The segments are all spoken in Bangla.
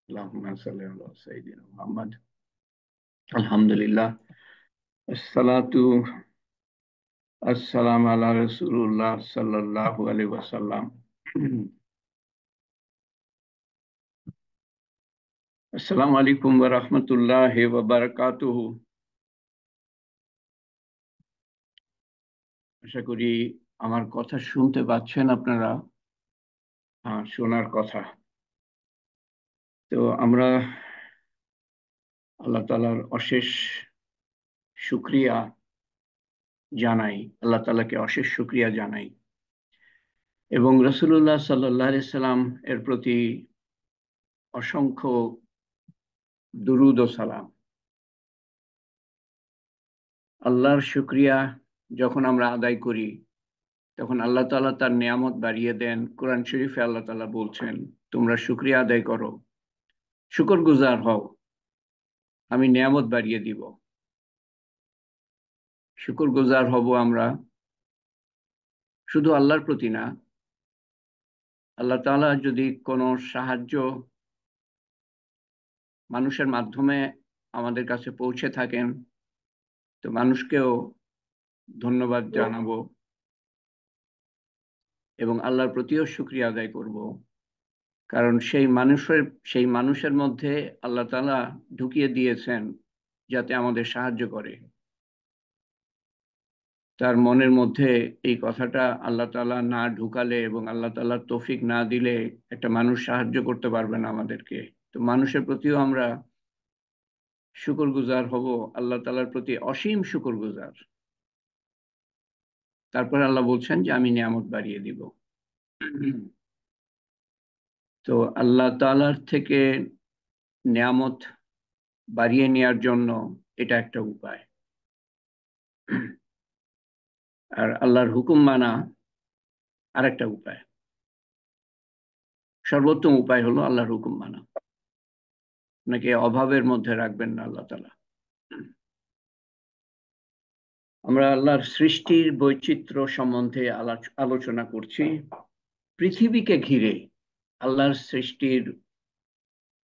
اللهم صل على سيدنا محمد. আলহামদুলিল্লাহ, আসসালাতু আসসালাম আলা রাসূলুল্লাহ সাল্লাল্লাহু আলাইহি ওয়াসাল্লাম। আসসালামু আলাইকুম ওয়া রাহমাতুল্লাহি ওয়া বারাকাতুহু। আশা করি আমার কথা শুনতে পাচ্ছেন আপনারা। শোনার কথা। তো আমরা আল্লাহ তাআলার অশেষ শুকরিয়া জানাই, আল্লাহ তাআলাকে অশেষ শুকরিয়া জানাই এবং রাসূলুল্লাহ সাল্লাল্লাহু আলাইহি সাল্লাম এর প্রতি অসংখ্য দুরূদ ও সালাম। আল্লাহর শুকরিয়া যখন আমরা আদায় করি, তখন আল্লাহ তাআলা তার নিয়ামত বাড়িয়ে দেন। কোরআন শরীফে আল্লাহ তাআলা বলছেন, তোমরা শুকরিয়া আদায় করো, শুকরগুজার হও, আমি নিয়ামত বাড়িয়ে দিব। শুকরগুজার হব আমরা শুধু আল্লাহর প্রতি না, আল্লাহ তাআলা যদি কোনো সাহায্য মানুষের মাধ্যমে আমাদের কাছে পৌঁছে থাকেন, তো মানুষকেও ধন্যবাদ জানাবো এবং আল্লাহর প্রতিও শুকরিয়া আদায় করব। কারণ সেই মানুষের মধ্যে আল্লাহ তাআলা ঢুকিয়ে দিয়েছেন যাতে আমাদের সাহায্য করে। তার মনের মধ্যে এই কথাটা আল্লাহ তাআলা না ঢুকালে এবং আল্লাহ তাআলার তৌফিক না দিলে একটা মানুষ সাহায্য করতে পারবে না আমাদেরকে। তো মানুষের প্রতিও আমরা শুকরগুজার হব, আল্লাহ তাআলার প্রতি অসীম শুকরগুজার। তারপর আল্লাহ বলছেন যে আমি নিয়ামত বাড়িয়ে দিব। তো আল্লাহ তাআলার থেকে নিয়ামত বাড়িয়ে নেওয়ার জন্য এটা একটা উপায়। আর আল্লাহর হুকুম মানা আরেকটা উপায়। সর্বোত্তম উপায় হলো আল্লাহর হুকুম মানা। আপনাকে অভাবের মধ্যে রাখবেন না আল্লাহ তাআলা। আমরা আল্লাহর সৃষ্টির বৈচিত্র্য সম্বন্ধে আলোচনা করছি। পৃথিবীকে ঘিরে আল্লাহর সৃষ্টির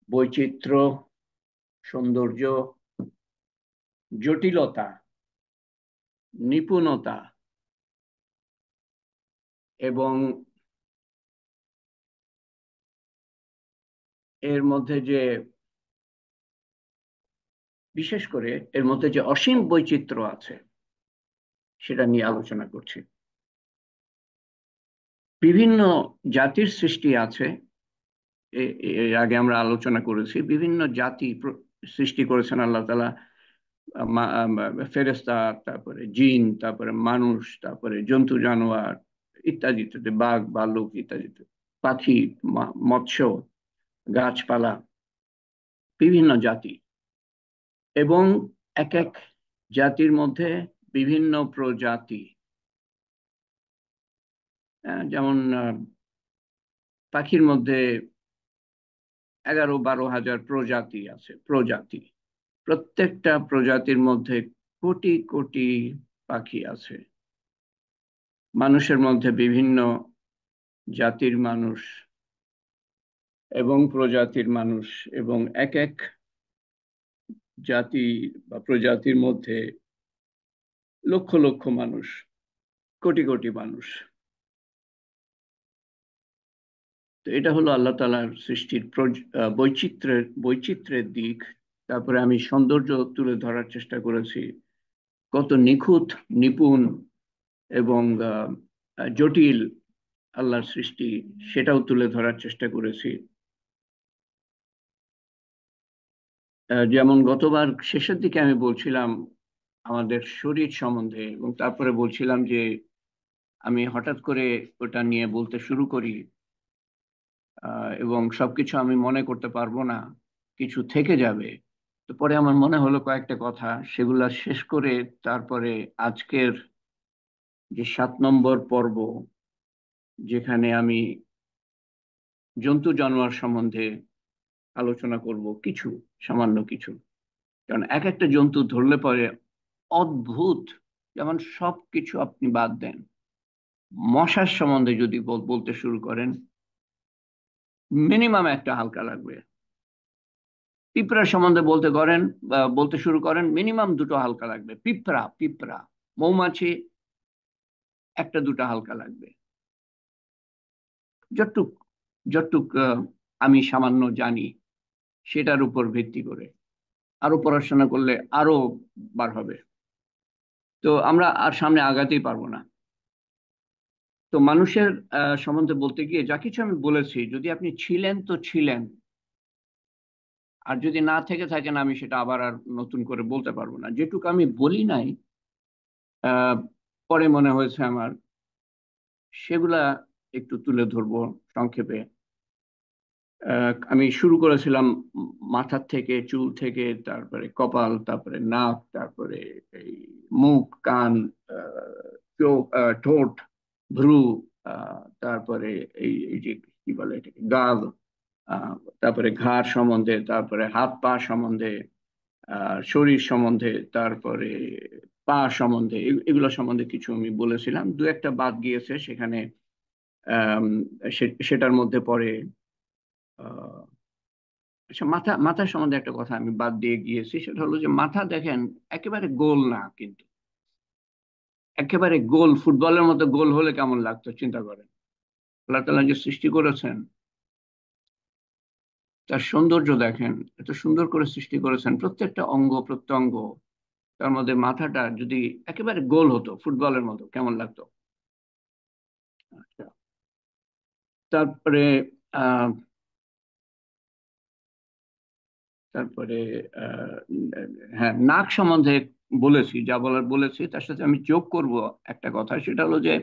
বৈচিত্র্য, সৌন্দর্য, জটিলতা, নিপুণতা এবং এর মধ্যে যে বিশেষ করে এর মধ্যে যে অসীম বৈচিত্র্য আছে সেটা নিয়ে আলোচনা করছি। বিভিন্ন জাতির সৃষ্টি আছে। এর আগে আমরা আলোচনা করেছি বিভিন্ন জাতি সৃষ্টি করেছেন আল্লাহ তাআলা। ফেরেশতা, তারপরে জিন, তারপরে মানুষ, তারপরে জন্তু জানোয়ার ইত্যাদি ইত্যাদি, বাঘ ভাল্লুক ইত্যাদি, পাখি, মৎস্য, গাছপালা, বিভিন্ন জাতি এবং এক এক জাতির মধ্যে বিভিন্ন প্রজাতি। যেমন পাখির মধ্যে 11-12 হাজার প্রজাতি আছে। প্রত্যেকটা প্রজাতির মধ্যে কোটি কোটি পাখি আছে। মানুষের মধ্যে বিভিন্ন জাতির মানুষ এবং প্রজাতির মানুষ, এবং এক এক জাতি বা প্রজাতির মধ্যে লক্ষ লক্ষ মানুষ, কোটি কোটি মানুষ। তো এটা হলো আল্লাহ তাআলার সৃষ্টির বৈচিত্র্যের দিক। তারপরে আমি সৌন্দর্য তুলে ধরার চেষ্টা করেছি, কত নিখুঁত, নিপুণ এবং জটিল আল্লাহর সৃষ্টি, সেটাও তুলে ধরার চেষ্টা করেছি। যেমন গতবার শেষের দিকে আমি বলছিলাম আমাদের শরীর সম্বন্ধে, এবং তারপরে বলছিলাম যে আমি হঠাৎ করে ওটা নিয়ে বলতে শুরু করি এবং সবকিছু আমি মনে করতে পারবো না, কিছু থেকে যাবে। তো পরে আমার মনে হলো কয়েকটা কথা, সেগুলা শেষ করে তারপরে আজকের যে 7 নম্বর পর্ব, যেখানে আমি জন্তু জানোয়ার সম্বন্ধে আলোচনা করব কিছু, সামান্য কিছু। কারণ এক একটা জন্তু ধরলে পরে অদ্ভুত। যেমন সবকিছু আপনি বাদ দেন, মশার সম্বন্ধে যদি বলতে শুরু করেন, মিনিমাম একটা হালকা লাগবে। পিঁপড়া সম্বন্ধে বলতে শুরু করেন, মিনিমাম দুটো হালকা লাগবে। পিঁপড়া পিঁপড়া, মৌমাছি একটা দুটো হালকা লাগবে। যতটুক যতটুক আমি সামান্য জানি সেটার উপর ভিত্তি করে আরো পড়াশোনা করলে আরো বার হবে। তো আমরা আর সামনে আগাতেই পারবো না। তো মানুষের সম্বন্ধে বলতে গিয়ে যা কিছু আমি বলেছি, যদি আপনি ছিলেন তো ছিলেন, আর যদি না থেকে থাকেন আমি সেটা আবার আর নতুন করে বলতে পারবো না। যেটুকু আমি বলি নাই আহ পরে মনে হয়েছে আমার, সেগুলা একটু তুলে ধরবো সংক্ষেপে। আমি শুরু করেছিলাম মাথার থেকে, চুল থেকে, তারপরে কপাল, তারপরে নাক, তারপরে এই মুখ, কান, চোখ, ঠোঁট, ভ্রু, তারপরে এই যে কি বলে এটাকে, গাল, আহ, তারপরে ঘাড় সম্বন্ধে, তারপরে হাত পা সম্বন্ধে, শরীর সম্বন্ধে, তারপরে পা সম্বন্ধে, এগুলো সম্বন্ধে কিছু আমি বলেছিলাম। দু একটা বাদ গিয়েছে সেখানে। আম, সেটার মধ্যে পড়ে আচ্ছা, মাথা সম্বন্ধে একটা কথা আমি বাদ দিয়ে গিয়েছি। সেটা হলো যে মাথা দেখেন একেবারে গোল না, কিন্তু একেবারে গোল ফুটবলের মতো গোল হলে কেমন লাগতো চিন্তা করেন। আল্লাহ তাআলা যে সৃষ্টি করেছেন, তার সৌন্দর্য দেখেন, এত সুন্দর করে সৃষ্টি করেছেন প্রত্যেকটা অঙ্গ প্রত্যঙ্গ। তার মধ্যে মাথাটা যদি একেবারে গোল হতো ফুটবলের মতো কেমন লাগতো। আচ্ছা, তারপরে আহ তারপরে আহ হ্যাঁ, নাক সম্বন্ধে বলেছি, যা বলার বলেছি। তার সাথে আমি যোগ করব একটা কথা, সেটা হলো যে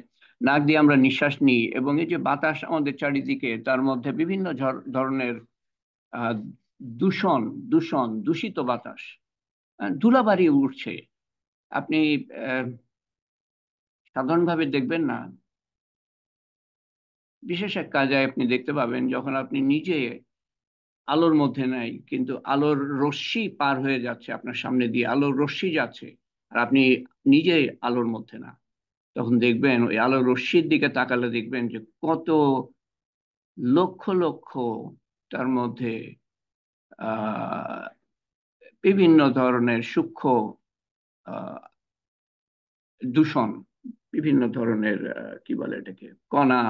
নাক দিয়ে আমরা নিঃশ্বাস নিই, এবং এই যে বাতাস আমাদের চারিদিকে, তার মধ্যে বিভিন্ন ধরনের আহ দূষণ দূষিত বাতাস, ধুলাবালি উঠছে। আপনি আহ, সাধারণভাবে দেখবেন না, বিশেষ এক কাজে আপনি দেখতে পাবেন যখন আপনি নিজে আলোর মধ্যে নাই, কিন্তু আলোর রশ্মি পার হয়ে যাচ্ছে আপনার সামনে দিয়ে, আলোর রশ্মি যাচ্ছে, আর আপনি নিজে আলোর মধ্যে না। তখন দেখবেন ওই আলোর রশ্মির দিকে তাকালে দেখবেন যে কত লক্ষ লক্ষ তার মধ্যে আহ বিভিন্ন ধরনের সূক্ষ্ম আহ দূষণ, বিভিন্ন ধরনের কি বলে এটাকে, কণা,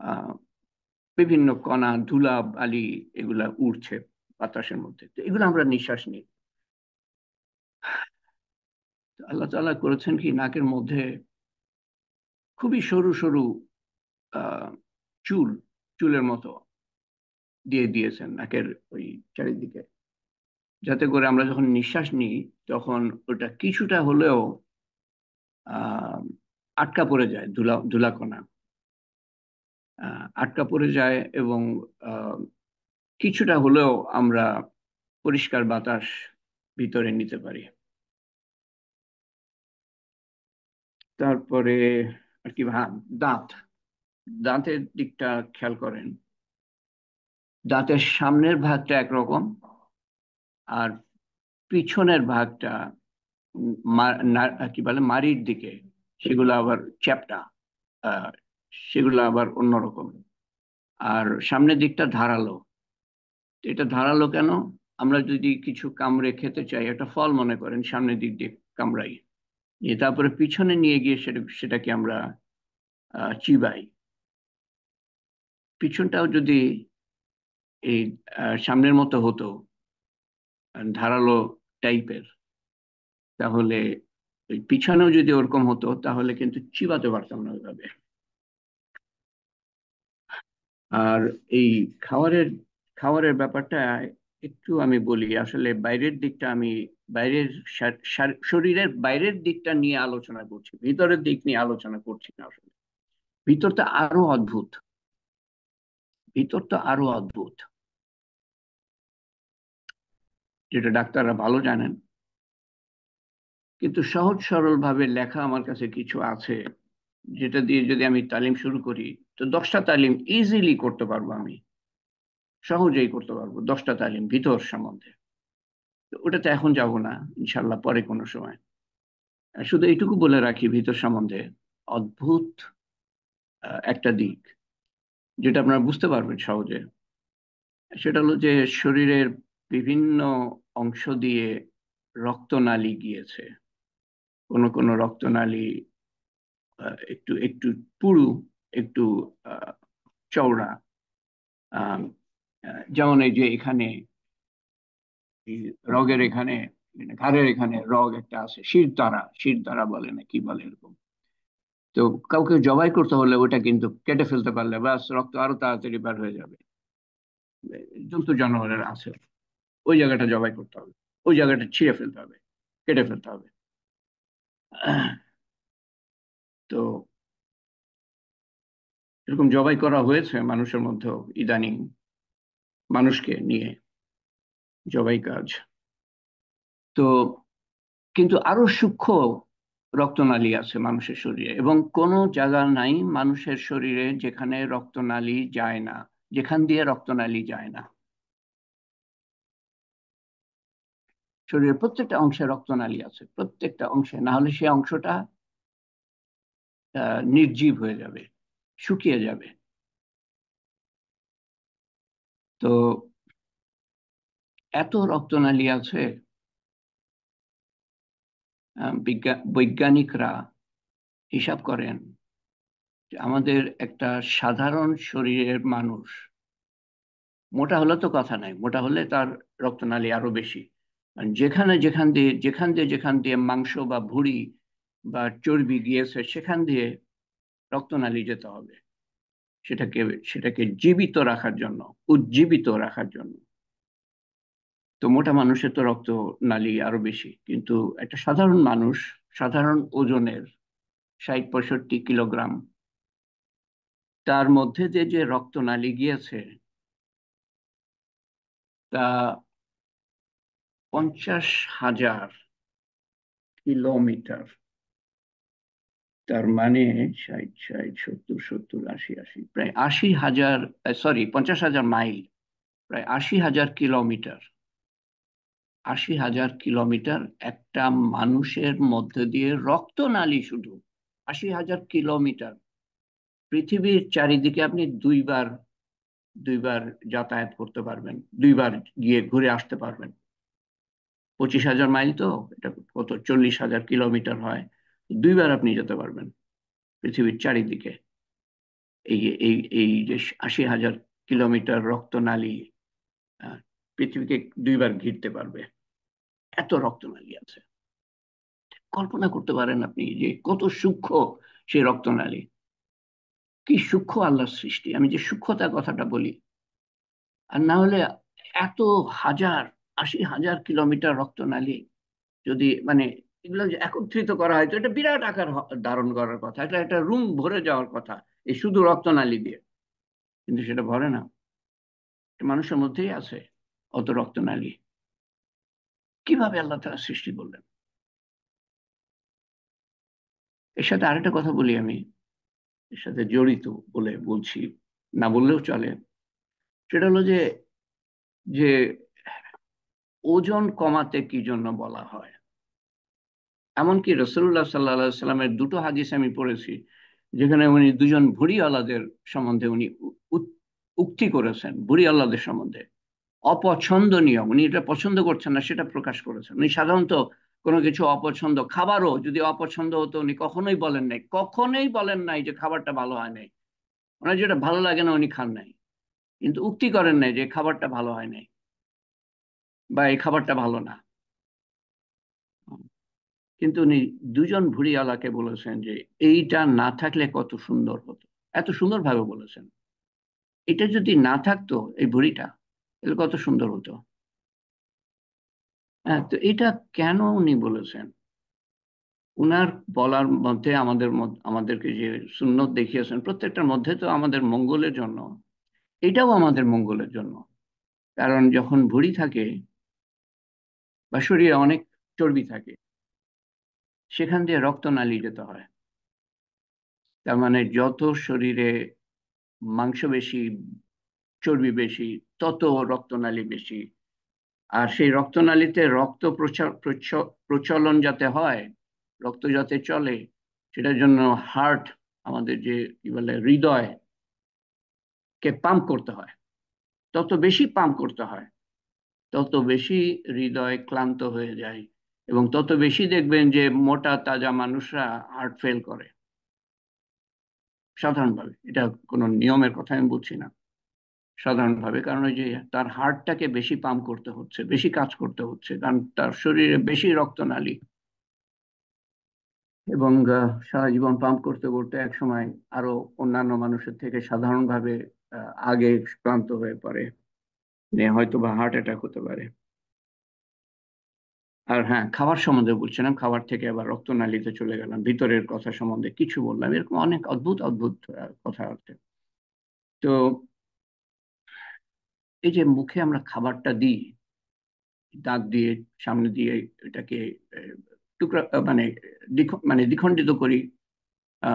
আহ বিভিন্ন কণা, ধুলা বালি, এগুলা উড়ছে বাতাসের মধ্যে। তো এগুলো আমরা নিঃশ্বাস নিই। তো আল্লাহ তাআলা করেছেন কি, নাকের মধ্যে খুবই সরু সরু আহ চুল, চুলের মতো দিয়ে দিয়েছেন নাকের ওই চারিদিকে, যাতে করে আমরা যখন নিঃশ্বাস নিই তখন ওটা কিছুটা হলেও আহ আটকা পড়ে যায়, ধুলাকণা আটকা পড়ে যায়, এবং আহ, কিছুটা হলেও আমরা পরিষ্কার বাতাস ভিতরে নিতে পারি। তারপরে আর কি, হ্যাঁ, দাঁত, দাঁতের দিকটা খেয়াল করেন। দাঁতের সামনের ভাগটা একরকম, আর পিছনের ভাগটা কি বলে মাড়ির দিকে, সেগুলো আবার চ্যাপ্টা, আহ, সেগুলো আবার অন্যরকম। আর সামনের দিকটা ধারালো। তো এটা ধারালো কেন? আমরা যদি কিছু কামড়ে খেতে চাই, একটা ফল মনে করেন, সামনের দিক দিয়ে কামড়াই, তারপরে পিছনে নিয়ে গিয়ে সেটাকে আমরা চিবাই। পিছনটাও যদি এই সামনের মতো হতো, ধারালো টাইপের, তাহলে ওই পিছনেও যদি ওরকম হতো তাহলে কিন্তু চিবাতে পারতাম না ওইভাবে। আর এই খাবারের খাবারের ব্যাপারটা একটু আমি বলি। আসলে বাইরের দিকটা আমি, বাইরের শরীরের বাইরের দিকটা নিয়ে আলোচনা করছি, ভিতরের দিক নিয়ে আলোচনা করছি না। আসলে ভিতরটা আরো অদ্ভুত, ভিতরটা আরো অদ্ভুত, যেটা ডাক্তাররা ভালো জানেন। কিন্তু সহজ সরল ভাবে লেখা আমার কাছে কিছু আছে, যেটা দিয়ে যদি আমি তালিম শুরু করি, তো 10টা তালিম ইজিলি করতে পারবো আমি, সহজেই করতে পারবো 10টা তালিম ভিতর সম্বন্ধে। তো ওটাতে এখন যাব না, ইনশাল্লাহ পরে কোনো সময়। শুধু এইটুকু বলে রাখি ভিতর সম্বন্ধে, অদ্ভুত একটা দিক যেটা আপনারা বুঝতে পারবেন সহজে। সেটা হলো যে শরীরের বিভিন্ন অংশ দিয়ে রক্তনালী গিয়েছে। কোনো কোনো রক্তনালী একটু একটু পুরু, একটু আহ, চওড়া। আহ, যেমন এই যে এখানে এই রগের এখানে, ঘাড়ের এখানে রগ একটা আছে, শিরদাঁড়া, শিরদাঁড়া বলে না কি বলে এরকম। তো কাউকে জবাই করতে হলে ওটা কিন্তু কেটে ফেলতে পারলে ব্যাস রক্ত আরো তাড়াতাড়ি বের হয়ে যাবে। জন্তু জানোয়ারের আছে, ওই জায়গাটা জবাই করতে হবে, ওই জায়গাটা ছিঁড়ে ফেলতে হবে, কেটে ফেলতে হবে। তো এরকম জবাই করা হয়েছে মানুষের মধ্যেও ইদানিং, মানুষকে নিয়ে জবাই কাজ। তো কিন্তু আরো সূক্ষ্ম রক্তনালী আছে মানুষের শরীরে, এবং কোনো জায়গা নাই মানুষের শরীরে যেখানে রক্তনালী যায় না, যেখান দিয়ে রক্তনালী যায় না। শরীরের প্রত্যেকটা অংশে রক্তনালী আছে, প্রত্যেকটা অংশে, না হলে সেই অংশটা নির্জীব হয়ে যাবে, শুকিয়ে যাবে। তো এত রক্তনালী আছে, বৈজ্ঞানিকরা হিসাব করেন যে আমাদের একটা সাধারণ শরীরের মানুষ, মোটা হলে তো কথা নাই, মোটা হলে তার রক্তনালী আরো বেশি। আর যেখান দিয়ে মাংস বা ভুঁড়ি বা চর্বি গিয়েছে সেখান দিয়ে রক্তনালী যেতে হবে, সেটাকে সেটাকে জীবিত রাখার জন্য, উজ্জীবিত রাখার জন্য। তো মোটা মানুষের তো রক্তনালী আরো বেশি, কিন্তু একটা সাধারণ মানুষ, সাধারণ ওজনের 60-65 কিলোগ্রাম, তার মধ্যে দিয়ে যে রক্তনালী গিয়েছে তা 50,000 কিলোমিটার। তার মানে 60, 60, 70, 70, 80, 80, প্রায় 80,000, সরি 50,000 মাইল, প্রায় 80,000 কিলোমিটার। 80,000 কিলোমিটার একটা মানুষের মধ্যে দিয়ে রক্তনালী, শুধু 80,000 কিলোমিটার। পৃথিবীর চারিদিকে আপনি দুইবার দুইবার যাতায়াত করতে পারবেন, দুইবার গিয়ে ঘুরে আসতে পারবেন। 25,000 মাইল, তো এটা কত, 40,000 কিলোমিটার হয়। দুইবার আপনি যেতে পারবেন পৃথিবীর চারিদিকে। এই এই এই যে 80,000 কিলোমিটার রক্তনালী আহ, পৃথিবীকে দুইবার ঘিরতে পারবে, এত রক্তনালী আছে। কল্পনা করতে পারেন আপনি যে কত সূক্ষ্ম সেই রক্তনালী, কি সূক্ষ্ম আল্লাহর সৃষ্টি। আমি যে সূক্ষ্মতার কথাটা বলি, আর না হলে এত হাজার, 80,000 কিলোমিটার রক্তনালী যদি মানে এগুলো যে একত্রিত করা হয়, তো এটা বিরাট আকার ধারণ করার কথা, এটা একটা রুম ভরে যাওয়ার কথা এই শুধু রক্তনালী দিয়ে। কিন্তু সেটা ভরে না, মানুষের মধ্যেই আছে অত রক্তনালী। কিভাবে আল্লাহ তাআলা সৃষ্টি করলেন? এর সাথে আরেকটা কথা বলি আমি, এর সাথে জড়িত বলে বলছি, না বললেও চলে। সেটা হলো যে যে ওজন কমাতে কি জন্য বলা হয়। এমনকি রাসূলুল্লাহ সাল্লাল্লাহু আলাইহি সাল্লামের দুটো হাদিস আমি পড়েছি, যেখানে উনি দুজন ভুঁড়িওয়ালাদের সম্বন্ধে উনি উক্তি করেছেন, ভুঁড়িওয়ালাদের সম্বন্ধে অপছন্দনীয়, উনি এটা পছন্দ করছেন না সেটা প্রকাশ করেছেন। উনি সাধারণত কোনো কিছু অপছন্দ, খাবারও যদি অপছন্দ হতো উনি কখনোই বলেন নাই, কখনোই বলেন নাই যে খাবারটা ভালো হয় নাই। ওনার যেটা ভালো লাগে না উনি খান নাই, কিন্তু উক্তি করেন নাই যে খাবারটা ভালো হয় নাই বা এই খাবারটা ভালো না। কিন্তু উনি দুজন ভুঁড়িওয়ালাকে বলেছেন যে এইটা না থাকলে কত সুন্দর হতো, এত সুন্দরভাবে বলেছেন। এটা যদি না থাকতো এই ভুঁড়িটা, তাহলে কত সুন্দর হতো। হ্যাঁ, তো এটা কেন উনি বলেছেন? উনার বলার মধ্যে আমাদেরকে যে সুন্নত দেখিয়েছেন, প্রত্যেকটার মধ্যে তো আমাদের মঙ্গলের জন্য, এটাও আমাদের মঙ্গলের জন্য। কারণ যখন ভুঁড়ি থাকে বা শরীরে অনেক চর্বি থাকে, সেখান দিয়ে রক্তনালী যেতে হয়। তার মানে যত শরীরে মাংস বেশি, চর্বি বেশি, তত রক্তনালী বেশি। আর সেই রক্তনালীতে রক্ত প্রচলন যাতে হয়, রক্ত যাতে চলে, সেটার জন্য হার্ট, আমাদের যে কি বলে হৃদয়, কে পাম্প করতে হয়, তত বেশি পাম্প করতে হয়, তত বেশি হৃদয় ক্লান্ত হয়ে যায়, এবং তত বেশি দেখবেন যে মোটা তাজা মানুষরা হার্ট ফেল করে সাধারণভাবে। এটা কোনো নিয়মের কথা আমি বলছি না, সাধারণভাবে। কারণ ওই যে তার হার্টটাকে বেশি পাম্প করতে হচ্ছে, বেশি কাজ করতে হচ্ছে, কারণ তার শরীরে বেশি রক্তনালী, এবং সারা জীবন পাম্প করতে করতে এক সময় আরো অন্যান্য মানুষের থেকে সাধারণভাবে আগে ক্লান্ত হয়ে পড়ে, হয়তো বা হার্ট অ্যাটাক হতে পারে। আর হ্যাঁ, খাবার সম্বন্ধে বলছিলাম, খাবার থেকে আবার রক্তনালীতে চলে গেলাম, ভিতরের কথা সম্বন্ধে কিছু বললাম, এরকম অনেক অদ্ভুত অদ্ভুত কথা আছে। তো এই যে মুখে আমরা খাবারটা দিই, দাঁত দিয়ে, সামনে দিয়ে এটাকে আহ, টুকরা মানে মানে দ্বিখণ্ডিত করি,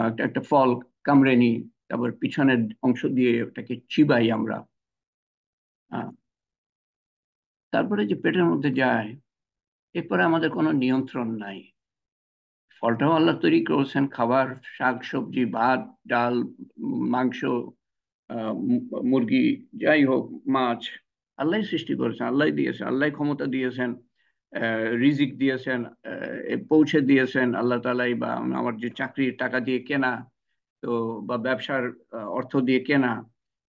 একটা একটা ফল কামড়ে নিই, তারপর পিছনের অংশ দিয়ে ওটাকে চিবাই আমরা। আহ, তারপরে যে পেটের মধ্যে যায়, এরপরে আমাদের কোনো নিয়ন্ত্রণ নাই। ফলটাও আল্লাহ তৈরি করেছেন, খাবার, শাক সবজি, ভাত, ডাল, মাংস, মুরগি, যাই হোক, মাছ, আল্লাহ সৃষ্টি করেছেন, আল্লাহ দিয়েছেন, আল্লাহ ক্ষমতা দিয়েছেন, রিজিক দিয়েছেন, পৌঁছে দিয়েছেন আল্লাহ তালাই। বা আমার যে চাকরির টাকা দিয়ে কেনা, তো বা ব্যবসার অর্থ দিয়ে কেনা,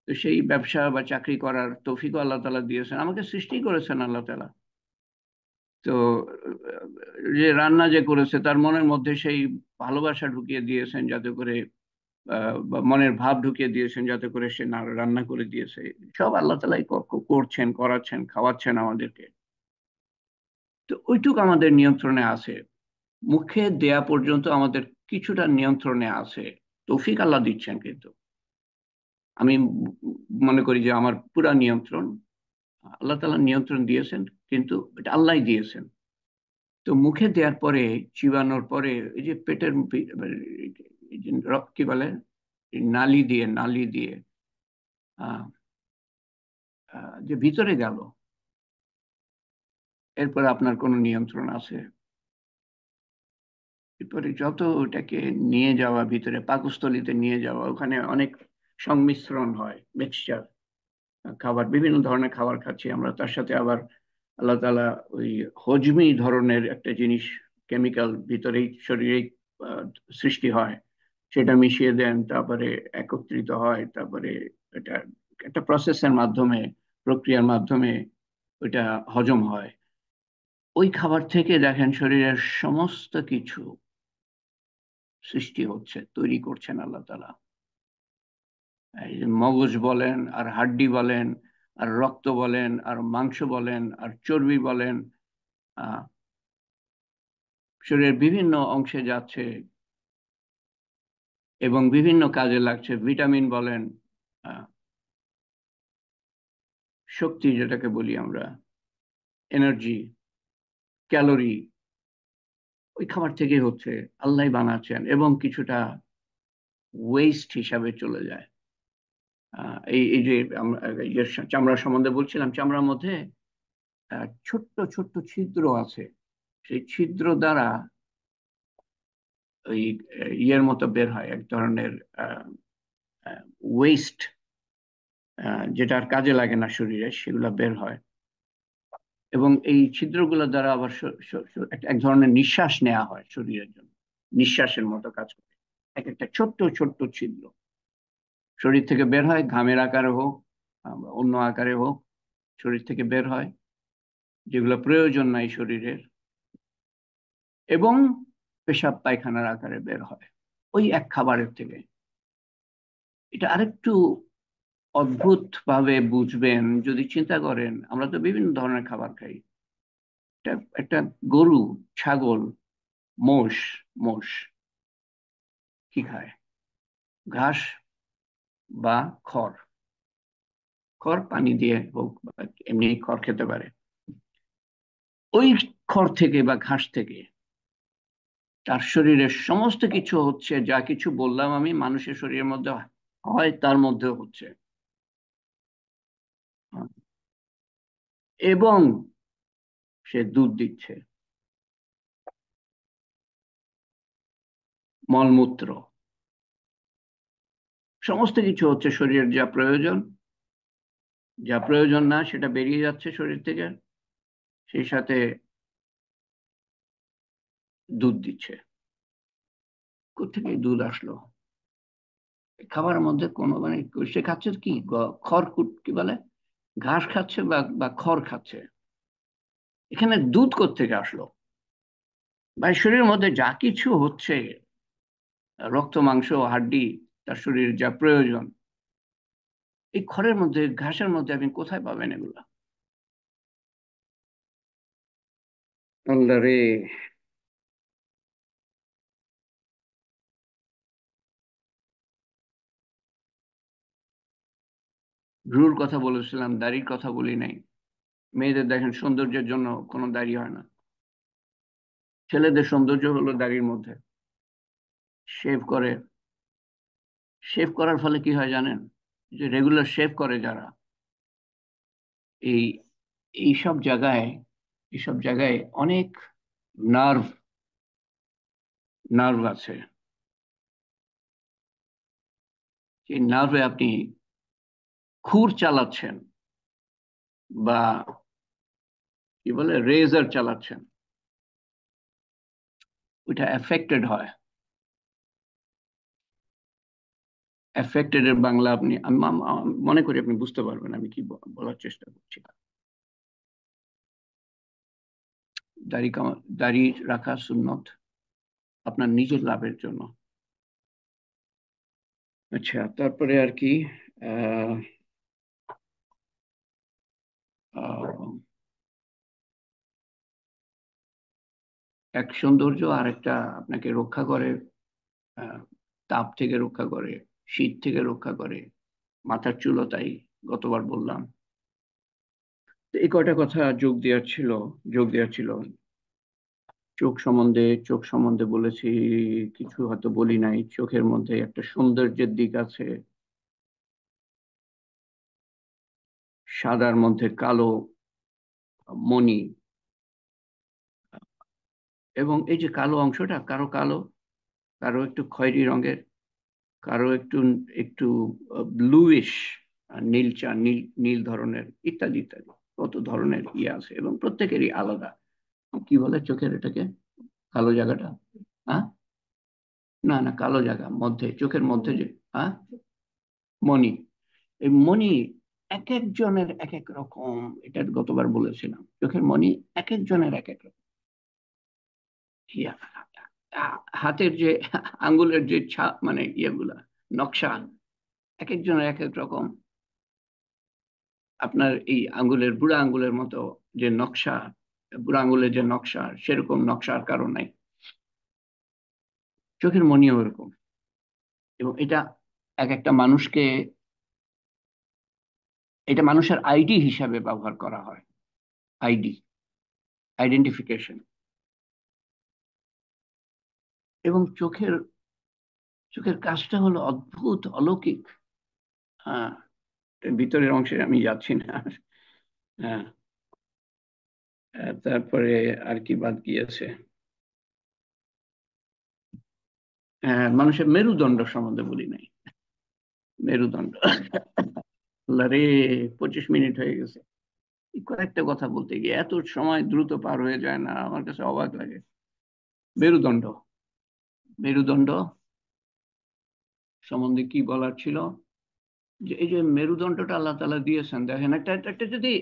তো সেই ব্যবসা বা চাকরি করার তৌফিকও আল্লাহ তালা দিয়েছেন, আমাকে সৃষ্টি করেছেন আল্লাহ তালা। তো যে রান্না যে করেছে তার মনের মধ্যে সেই ভালোবাসা ঢুকিয়ে দিয়েছেন, যাতে করে বা মনের ভাব ঢুকিয়ে দিয়েছেন, যাতে করে সে রান্না করে দিয়েছে। সব আল্লাহ তালাই করছেন, করাচ্ছেন, খাওয়াচ্ছেন আমাদেরকে। তো ওইটুক আমাদের নিয়ন্ত্রণে আছে, মুখে দেয়া পর্যন্ত আমাদের কিছুটা নিয়ন্ত্রণে আছে। তৌফিক আল্লাহ দিচ্ছেন, কিন্তু আমি মনে করি যে আমার পুরা নিয়ন্ত্রণ আল্লাহ তাআলা নিয়ন্ত্রণ দিয়েছেন, কিন্তু এটা আল্লাহ দিয়েছেন। তো মুখে দেওয়ার পরে, চিবানোর পরে, এই যে পেটের এই যে কি বলে, এই নালি দিয়ে আহ, যে ভিতরে গেল, এরপরে আপনার কোনো নিয়ন্ত্রণ আছে? এরপরে যত ওটাকে নিয়ে যাওয়া, ভিতরে পাকস্থলীতে নিয়ে যাওয়া, ওখানে অনেক সংমিশ্রণ হয়, মিক্সচার, খাবার, বিভিন্ন ধরনের খাবার খাচ্ছি আমরা, তার সাথে আবার আল্লাহ তাআলা ওই হজমি ধরনের একটা জিনিস, কেমিক্যাল ভিতরেই শরীরেই আহ, সৃষ্টি হয়, সেটা মিশিয়ে দেন, তারপরে একত্রিত হয়, তারপরে এটা একটা প্রসেসের মাধ্যমে, প্রক্রিয়ার মাধ্যমে ওইটা হজম হয়। ওই খাবার থেকে দেখেন শরীরের সমস্ত কিছু সৃষ্টি হচ্ছে, তৈরি করছেন আল্লাহ তাআলা। এই যে মগজ বলেন, আর হাড্ডি বলেন, আর রক্ত বলেন, আর মাংস বলেন, আর চর্বি বলেন, আহ শরীরের বিভিন্ন অংশে যাচ্ছে এবং বিভিন্ন কাজে লাগছে। ভিটামিন বলেন, আহ, শক্তি যেটাকে বলি আমরা, এনার্জি, ক্যালোরি, ওই খাবার থেকে হচ্ছে, আল্লাহ বানাচ্ছেন, এবং কিছুটা ওয়েস্ট হিসাবে চলে যায়। এই এই যে এই যে চামড়া সম্বন্ধে বলছিলাম, চামড়ার মধ্যে ছোট্ট ছোট্ট ছিদ্র আছে, সেই ছিদ্র দ্বারা ওই ইয়ের মতো বের হয়, এক ধরনের ওয়েস্ট, যেটা আর কাজে লাগে না শরীরে, সেগুলো বের হয়। এবং এই ছিদ্রগুলো দ্বারা আবার এক ধরনের নিঃশ্বাস নেওয়া হয় শরীরের জন্য, নিঃশ্বাসের মতো কাজ করে। এক একটা ছোট্ট ছোট্ট ছিদ্র শরীর থেকে বের হয়, ঘামের আকারে হোক বা অন্য আকারে হোক, শরীর থেকে বের হয়, যেগুলো প্রয়োজন নাই শরীরের, এবং পেশাব পায়খানার আকারে বের হয় ওই এক খাবারের থেকে। এটা আরেকটু অদ্ভুত ভাবে বুঝবেন যদি চিন্তা করেন। আমরা তো বিভিন্ন ধরনের খাবার খাই, একটা একটা গরু, ছাগল, মোষ, মোষ কি খায়? ঘাস বা খড়, খড় পানি দিয়ে হোক বা এমনি খড় খেতে পারে। ওই খড় থেকে বা ঘাস থেকে তার শরীরের সমস্ত কিছু হচ্ছে, যা কিছু বললাম আমি মানুষের শরীরের মধ্যে হয়, তার মধ্যে হচ্ছে। এবং সে দুধ দিচ্ছে, মলমূত্র, সমস্ত কিছু হচ্ছে, শরীরের যা প্রয়োজন, যা প্রয়োজন না সেটা বেরিয়ে যাচ্ছে শরীর থেকে, সেই সাথে দুধ দিচ্ছে। কোত্থেকে এই দুধ আসলো? খাবারের মধ্যে কোনো মানে সে খাচ্ছে কি খড় কি বলে, ঘাস খাচ্ছে বা বা খড় খাচ্ছে। এখানে দুধ কোত্থেকে আসলো? ভাই শরীরের মধ্যে যা কিছু হচ্ছে, রক্ত মাংস হাড্ডি, তার শরীরে যা প্রয়োজন, এই খড়ের মধ্যে ঘাসের মধ্যে আপনি কোথায় পাবেন এগুলা? আল্লাহ রে। ভ্রুর কথা বলেছিলাম, দাড়ির কথা বলি নাই। মেয়েদের দেখেন সৌন্দর্যের জন্য কোনো দাড়ি হয় না। ছেলেদের সৌন্দর্য হলো দাড়ির মধ্যে। শেভ করে, শেভ করার ফলে কি হয় জানেন? যে রেগুলার শেভ করে যারা, এই এইসব জায়গায়, এইসব জায়গায় অনেক নার্ভ, নার্ভ আছে। সেই নার্ভে আপনি খুর চালাচ্ছেন বা কি বলে রেজার চালাচ্ছেন, ওইটা এফেক্টেড হয়। এফেক্টেড এর বাংলা আপনি মনে করি আপনি বুঝতে পারবেন আমি কি বলার চেষ্টা করছি। দাড়ি রাখা সুন্নত আপনার নিজের লাভের জন্য। আচ্ছা, তারপরে আর কি, আহ আহ, এক সৌন্দর্য আর একটা আপনাকে রক্ষা করে, আহ, তাপ থেকে রক্ষা করে, শীত থেকে রক্ষা করে, মাথার চুলও তাই, গতবার বললাম। তো এই কয়টা কথা যোগ দেওয়ার ছিল। চোখ সম্বন্ধে বলেছি, কিছু হয়তো বলি নাই। চোখের মধ্যে একটা সৌন্দর্যের দিক আছে, সাদার মধ্যে কালো মণি। এবং এই যে কালো অংশটা, কারো কালো, কারো একটু খয়েরি রঙের, কারো একটু একটু ব্লুইশ, নীল নীল ধরনের, ইত্যাদি ইত্যাদি। কত ধরনের ইয়ে আছে এবং প্রত্যেকেরই আলাদা। কি বলে চোখের এটাকে, কালো জায়গাটা? হ্যাঁ, না না, কালো জায়গা মধ্যে, চোখের মধ্যে যে, হ্যাঁ, মণি। এই মণি এক একজনের এক এক রকম। এটা গতবার বলেছিলাম, চোখের মণি এক একজনের এক এক রকম। ইয়া, হাতের যে আঙ্গুলের যে ছাপ মানে ইয়েগুলা, নকশা, এক একজনের এক এক রকম। আপনার এই আঙ্গুলের, বুড়া আঙ্গুলের মতো যে নকশা, বুড়া আঙ্গুলের যে নকশা, সেরকম নকশার কারণ নাই। চোখের মনিও এরকম। এবং এটা এক একটা মানুষকে, এটা মানুষের আইডি হিসাবে ব্যবহার করা হয়। ID, identification. এবং চোখের, চোখের কাজটা হলো অদ্ভুত, অলৌকিক। হ্যাঁ, এর ভিতরের অংশে আমি যাচ্ছি না। হ্যাঁ, তারপরে আর কি বাদ গিয়েছে? হ্যাঁ, মানুষের মেরুদণ্ড সম্বন্ধে বলি নাই। মেরুদণ্ড, আল্লাহ রে, 25 মিনিট হয়ে গেছে। এই কয়েকটা কথা বলতে গিয়ে এত সময় দ্রুত পার হয়ে যায় না, আমার কাছে অবাক লাগে। মেরুদণ্ড, মেরুদণ্ড সম্বন্ধে কি বলার ছিল? যে এই যে মেরুদণ্ডটা আল্লাহ তাআলা দিয়েছেন, দেখেন একটা একটা যদি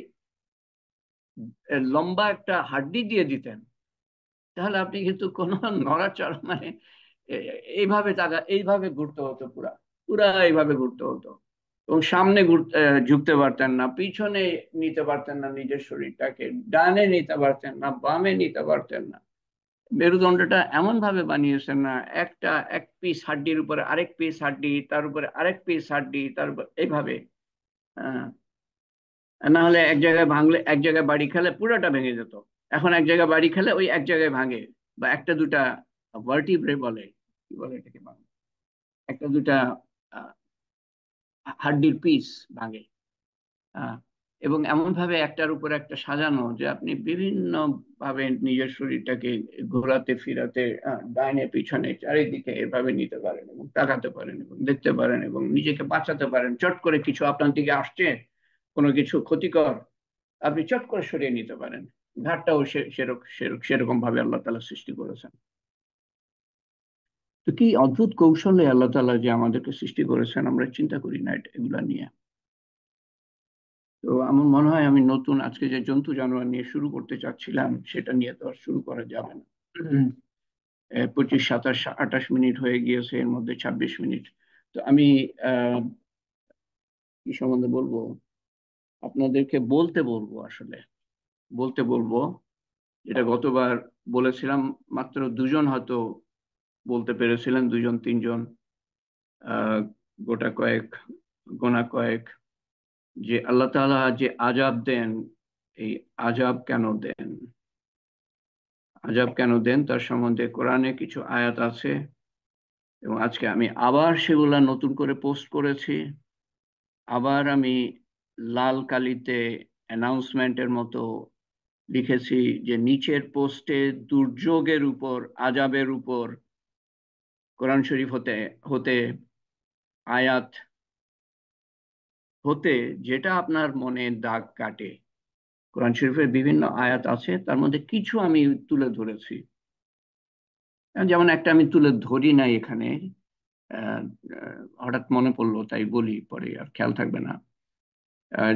লম্বা একটা হাড্ডি দিয়ে দিতেন, তাহলে আপনি কিন্তু কোনো নড়াচড়া মানে এইভাবে এইভাবে ঘুরতে হতো, পুরা পুরা এইভাবে ঘুরতে হতো। এবং সামনে ঝুঁকতে পারতেন না, পিছনে নিতে পারতেন না নিজের শরীরটাকে, ডানে নিতে পারতেন না, বামে নিতে পারতেন না। মেরুদণ্ডটা এমন ভাবে বানিয়েছেন না, একটা এক পিস হাড্ডির উপরে আরেক পিস হাড্ডি, তার উপরে আরেক পিস হাড্ডি, তার উপর এইভাবে। আহ, না হলে এক জায়গায় ভাঙলে, এক জায়গায় বাড়ি খেলে পুরোটা ভেঙে যেত। এখন এক জায়গায় বাড়ি খেলে ওই এক জায়গায় ভাঙে, বা একটা দুটা ভার্টিব্রে বলে, কি বলে এটাকে বাংলা, একটা দুটা আহ, হাড্ডির পিস ভাঙে। আহ, এবং এমন ভাবে একটার উপর একটা সাজানো যে আপনি বিভিন্ন ভাবে নিজের শরীরটাকে ঘোরাতে ফিরাতে, ডাইনে পিছনে চারিদিকে এভাবে নিতে পারেন এবং তাকাতে পারেন এবং দেখতে পারেন এবং নিজেকে বাঁচাতে পারেন। চট করে কিছু আপনার দিকে আসছে, কোনো কিছু ক্ষতিকর, আপনি চট করে সরিয়ে নিতে পারেন। ঘাটটাও সেরকম ভাবে আল্লাহ তাআলা সৃষ্টি করেছেন। তো কি অদ্ভুত কৌশলে আল্লাহ তাআলা যে আমাদেরকে সৃষ্টি করেছেন, আমরা চিন্তা করি না এগুলা নিয়ে। তো আমার মনে হয় আমি নতুন আজকে যে জন্তু জানোয়ার নিয়ে শুরু করতে চাচ্ছিলাম, সেটা নিয়ে তো আর শুরু করা যাবে না। 25, 27, 28 মিনিট হয়ে গিয়েছে, এর মধ্যে 26 মিনিট। তো আমি আহ কি সম্বন্ধে বলবো, আপনাদেরকে বলতে বলবো, আসলে বলতে বলবো, যেটা গতবার বলেছিলাম, মাত্র দুজন হয়তো বলতে পেরেছিলেন, দুজন তিনজন, আহ গোটা কয়েক, গোনা কয়েক, যে আল্লাহ তাআলা যে আযাব দেন, এই আযাব কেন দেন, আযাব কেন দেন তার সম্বন্ধে কোরআনে কিছু আয়াত আছে। এবং আজকে আমি আবার সেগুলা নতুন করে পোস্ট করেছি। আবার আমি লাল কালিতে অ্যানাউন্সমেন্টের মতো লিখেছি যে নিচের পোস্টে দুর্যোগের উপর, আযাবের উপর কোরআন শরীফ হতে হতে আয়াত হতে যেটা আপনার মনে দাগ কাটে। কোরআন শরীফের বিভিন্ন আয়াত আছে, তার মধ্যে কিছু আমি তুলে ধরেছি। যেমন একটা আমি তুলে ধরি নাই এখানে, আহ, হঠাৎ মনে পড়লো তাই বলি, পরে আর খেয়াল থাকবে না।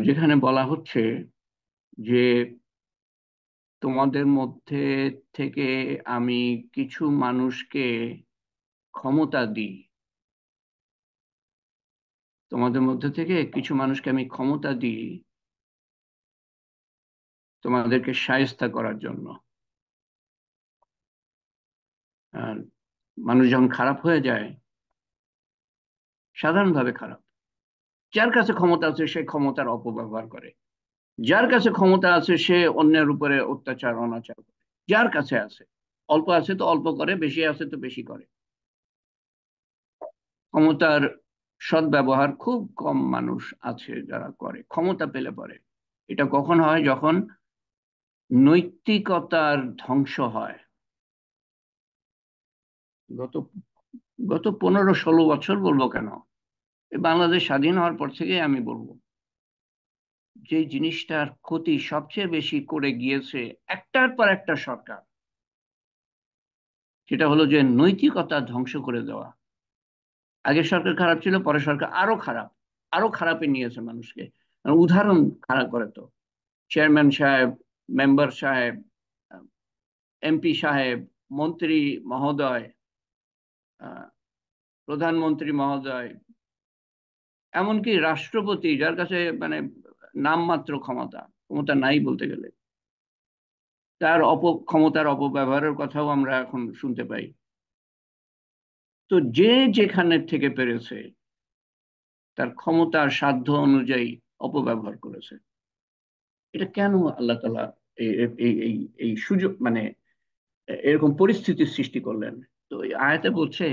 যেখানে বলা হচ্ছে যে তোমাদের মধ্যে থেকে আমি কিছু মানুষকে ক্ষমতা দিই, তোমাদের মধ্যে থেকে কিছু মানুষকে আমি ক্ষমতা দিই তোমাদেরকে শায়েস্তা করার জন্য। আর মানুষ যখন খারাপ হয়ে যায়, সাধারণভাবে খারাপ, যার কাছে ক্ষমতা আছে সে ক্ষমতার অপব্যবহার করে, যার কাছে ক্ষমতা আছে সে অন্যের উপরে অত্যাচার অনাচার করে, যার কাছে আছে, অল্প আছে তো অল্প করে, বেশি আছে তো বেশি করে। ক্ষমতার সদ্ব্যবহার খুব কম মানুষ আছে যারা করে, ক্ষমতা পেলে পরে। এটা কখন হয়? যখন নৈতিকতার ধ্বংস হয়। গত গত 15-16 বছর বলবো কেন, এই বাংলাদেশ স্বাধীন হওয়ার পর থেকে আমি বলবো, যে জিনিসটার ক্ষতি সবচেয়ে বেশি করে গিয়েছে একটার পর একটা সরকার, সেটা হলো যে নৈতিকতা ধ্বংস করে দেওয়া। আগের সরকার খারাপ ছিল, পরের সরকার আরো খারাপ, আরো খারাপে নিয়েছে মানুষকে। উদাহরণ খারাপ করে তো, চেয়ারম্যান সাহেব, মেম্বার সাহেব, এমপি সাহেব, মন্ত্রী মহোদয়, আহ, প্রধানমন্ত্রী মহোদয়, এমনকি রাষ্ট্রপতি, যার কাছে মানে নামমাত্র ক্ষমতা, ক্ষমতা নাই বলতে গেলে, তার ক্ষমতার অপব্যবহারের কথাও আমরা এখন শুনতে পাই। তো যে যেখানে থেকে পেরেছে তার ক্ষমতার সাধ্য অনুযায়ী অপব্যবহার করেছে। এটা কেন আল্লাহ তাআলা এই এই এই এই সুযোগ, মানে এরকম পরিস্থিতির সৃষ্টি করলেন? তো এই আয়াতে বলছে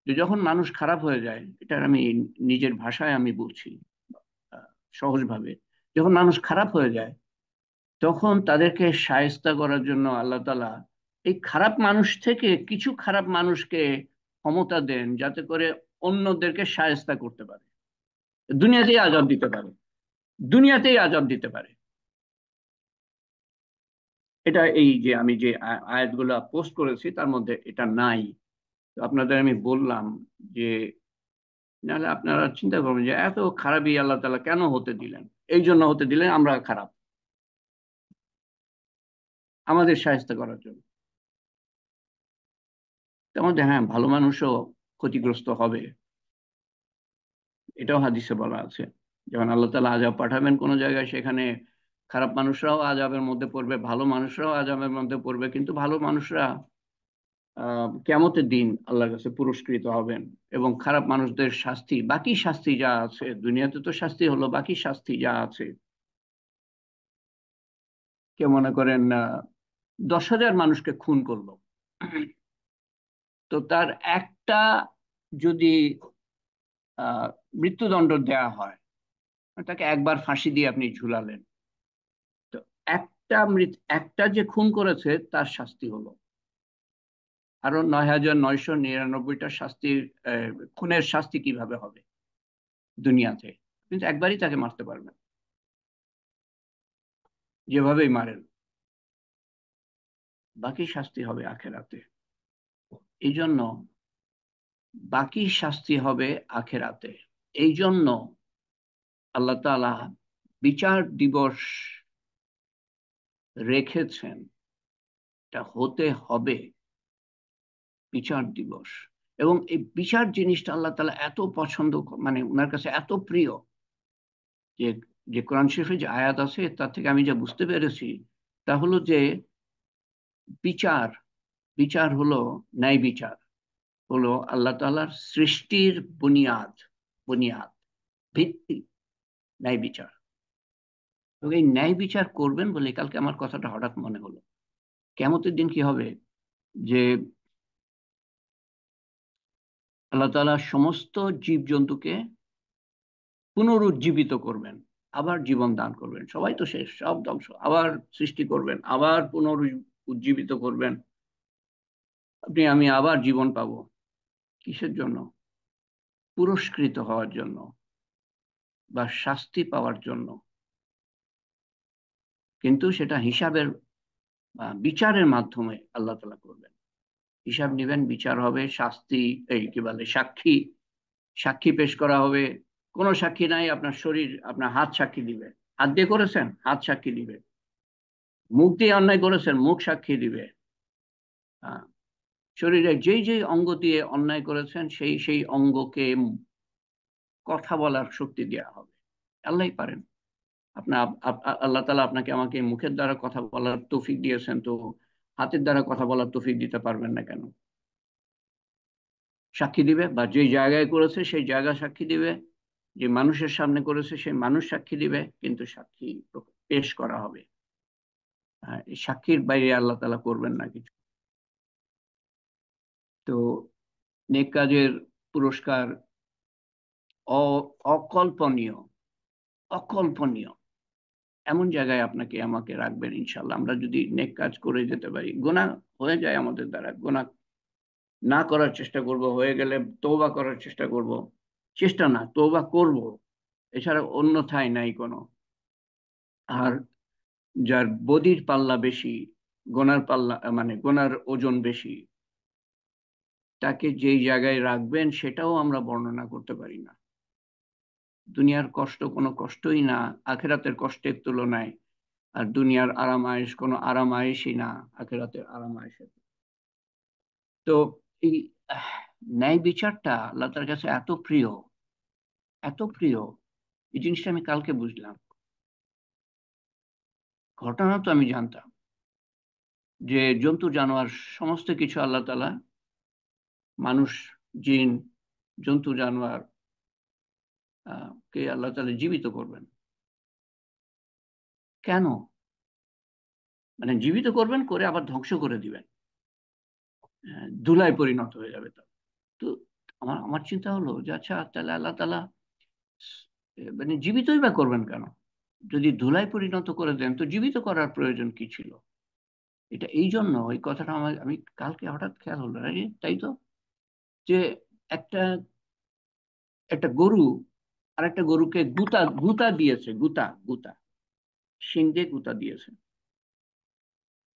যে যখন মানুষ খারাপ হয়ে যায়, এটা আমি নিজের ভাষায় আমি বলছি, আহ, সহজভাবে, যখন মানুষ খারাপ হয়ে যায় তখন তাদেরকে শায়েস্তা করার জন্য আল্লাহ তাআলা এই খারাপ মানুষ থেকে কিছু খারাপ মানুষকে ক্ষমতা দেন, যাতে করে অন্যদেরকে শায়েস্তা করতে পারে, দুনিয়াতেই আযাব দিতে পারে, দুনিয়াতেই আযাব দিতে পারে। এটা এই যে আমি যে আয়াতগুলো পোস্ট করেছি তার মধ্যে এটা নাই। তো আপনাদের আমি বললাম যে নাহলে আপনারা চিন্তা করবেন যে এত খারাপই আল্লাহ তাআলা কেন হতে দিলেন। এই জন্য হতে দিলেন আমরা খারাপ, আমাদের শায়েস্তা করার জন্য। তার মধ্যে হ্যাঁ, ভালো মানুষও ক্ষতিগ্রস্ত হবে, এটাও হাদিসে বলা আছে। যেমন আল্লাহ তাআলা আযাব পাঠাবেন কোন জায়গায়, সেখানে খারাপ মানুষরাও আযাবের মধ্যে পড়বে, ভালো মানুষরাও আযাবের মধ্যে পড়বে, কিন্তু ভালো মানুষরা কিয়ামতের দিন আল্লাহর কাছে পুরস্কৃত হবেন। এবং খারাপ মানুষদের শাস্তি, বাকি শাস্তি যা আছে, দুনিয়াতে তো শাস্তি হলো, বাকি শাস্তি যা আছে, কে মনে করেন 10,000 মানুষকে খুন করলো, তো তার একটা যদি আহ মৃত্যুদণ্ড দেয়া হয়, তাকে একবার ফাঁসি দিয়ে আপনি ঝুলালেন, তো একটা যে খুন করেছে তার শাস্তি হলো আরো 9,999টা শাস্তির। খুনের শাস্তি কিভাবে হবে দুনিয়াতে? কিন্তু একবারই তাকে মারতে পারবেন। যেভাবেই মারেন, বাকি শাস্তি হবে আখেরাতে। এই জন্য বাকি শাস্তি হবে আখেরাতে। এই জন্য আল্লাহ তাআলা বিচার দিবস রেখেছেন, এটা হতে হবে বিচার দিবস। এবং এই বিচার জিনিসটা আল্লাহ তাআলা এত পছন্দ, মানে ওনার কাছে এত প্রিয়, যে যে কোরআন শরীফে যে আয়াত আছে তার থেকে আমি যা বুঝতে পেরেছি তা হলো যে বিচার, বিচার হলো ন্যায় বিচার, হলো আল্লাহ তাআলার সৃষ্টির বুনিয়াদ, বুনিয়াদ, ভিত্তি, ন্যায় বিচার। এবং এই ন্যায় বিচার করবেন বলে কালকে আমার কথাটা হঠাৎ মনে হলো, কিয়ামতের দিন কি হবে, যে আল্লাহ তাআলা সমস্ত জীবজন্তুকে পুনরুজ্জীবিত করবেন, আবার জীবন দান করবেন। সবাই তো শেষ, সব ধ্বংস, আবার সৃষ্টি করবেন, আবার পুনরুজ্জীবিত করবেন, আপনি আমি আবার জীবন পাবো। কিসের জন্য? পুরস্কৃত হওয়ার জন্য বা শাস্তি পাওয়ার জন্য। কিন্তু সেটা হিসাবের বা বিচারের মাধ্যমে আল্লাহ তাআলা করবেন। হিসাব নেবেন, বিচার হবে, শাস্তি, এই কি বলে, সাক্ষী, সাক্ষী পেশ করা হবে। কোনো সাক্ষী নাই, আপনার শরীর, আপনার হাত সাক্ষী দিবে। হাত দিয়ে করেছেন, হাত সাক্ষী দিবে। মুখ দিয়ে অন্যায় করেছেন, মুখ সাক্ষী দিবে। আহ, শরীরে যেই যেই অঙ্গ দিয়ে অন্যায় করেছেন সেই সেই অঙ্গকে কথা বলার শক্তি দেওয়া হবে। আল্লাহই পারেন। আপনার আল্লাহ তাআলা আপনাকে আমাকে মুখের দ্বারা কথা বলার তৌফিক দিয়েছেন, তো হাতের দ্বারা কথা বলার তৌফিক দিতে পারবেন না কেন? সাক্ষী দিবে, বা যে জায়গায় করেছে সেই জায়গা সাক্ষী দিবে, যে মানুষের সামনে করেছে সেই মানুষ সাক্ষী দিবে, কিন্তু সাক্ষী পেশ করা হবে। এই সাক্ষীর বাইরে আল্লাহ তাআলা করবেন না কিছু। তো নেক কাজের পুরস্কার অকল্পনীয়, অকল্পনীয়। এমন জায়গায় আপনাকে আমাকে রাখবেন ইনশাল্লাহ, আমরা যদি নেক কাজ করে যেতে পারি। গুনাহ হয়ে যায় আমাদের দ্বারা, গুনাহ না করার চেষ্টা করব, হয়ে গেলে তওবা করার চেষ্টা করব, চেষ্টা না, তওবা করব, এছাড়া অন্যথায় নাই কোনো। আর যার বদির পাল্লা বেশি, গোনার পাল্লা, মানে গোনার ওজন বেশি, তাকে যেই জায়গায় রাখবেন সেটাও আমরা বর্ণনা করতে পারি না। দুনিয়ার কষ্ট কোনো কষ্টই না আখেরাতের কষ্টের তুলনায়, আর দুনিয়ার আরামায়েশ কোনো আরামায়েশই না আখেরাতের আরামায়েশের। তো এই আহ, ন্যায় বিচারটা আল্লাহ তার কাছে এত প্রিয়, এত প্রিয়, এই জিনিসটা আমি কালকে বুঝলাম। ঘটনা তো আমি জানতাম যে জন্তু জানোয়ার সমস্ত কিছু আল্লাহ তাআলা, মানুষ, জিন, জন্তু জানোয়ার কে আল্লাহ তাআলা জীবিত করবেন। কেন? মানে জীবিত করবেন, করে আবার ধ্বংস করে দিবেন, ধুলায় পরিণত হয়ে যাবে তা। তো আমার আমার চিন্তা হলো যে আচ্ছা, তাহলে আল্লাহ তাআলা মানে জীবিতই বা করবেন কেন? যদি ধুলায় পরিণত করে দেন তো জীবিত করার প্রয়োজন কি ছিল? এটা এই জন্য, ওই কথাটা আমার, আমি কালকে হঠাৎ খেয়াল হলো, আরে তাই তো, যে একটা একটা গরু আর একটা গরুকে গুতা গুতা দিয়েছে, গুতা গুতা, শিং দিয়ে গুতা দিয়েছে,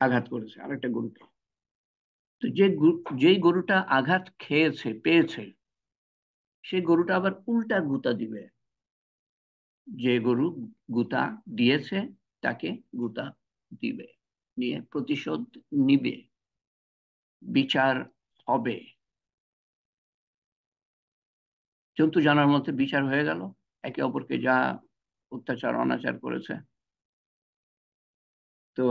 আঘাত করেছে আরেকটা গরুকে। তো যেই গরুটা আঘাত খেয়েছে, পেয়েছে, সেই গরুটা আবার উল্টা গুতা দিবে। যে গরু গুতা দিয়েছে তাকে গুতা দিবে, নিয়ে প্রতিশোধ নিবে, বিচার হবে। জন্তু জানোয়ারের মধ্যে বিচার হয়ে গেল, একে অপরকে যা অত্যাচার অনাচার করেছে। তো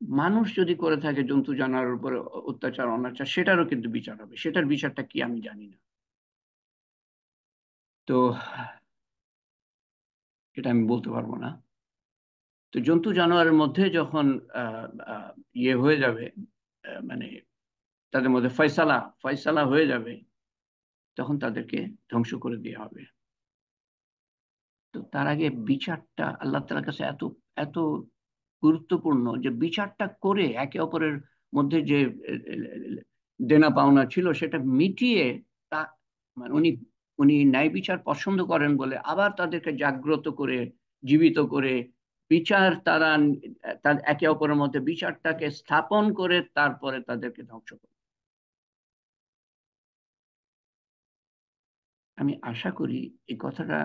মানুষ যদি করে থাকে জন্তু জানোয়ারের উপরে অত্যাচার অনাচার, সেটারও কিন্তু বিচার হবে। সেটার বিচারটা কি আমি জানি না, তো এটা আমি বলতে পারবো না। তো জন্তু জানোয়ারের মধ্যে যখন আহ, আহ, ইয়ে হয়ে যাবে, মানে তাদের মধ্যে ফয়সালা ফয়সালা হয়ে যাবে, তখন তাদেরকে ধ্বংস করে দেওয়া হবে। তো তার আগে বিচারটা আল্লাহ তাআলার কাছে এত এত গুরুত্বপূর্ণ, যে বিচারটা করে একে অপরের মধ্যে যে দেনা পাওনা ছিল সেটা মিটিয়ে, তা মানে উনি উনি ন্যায় বিচার পছন্দ করেন বলে আবার তাদেরকে জাগ্রত করে, জীবিত করে, বিচার তারা একে অপরের মধ্যে বিচারটাকে স্থাপন করে তারপরে তাদেরকে ধ্বংস করে। আমি আশা করি এই কথাটা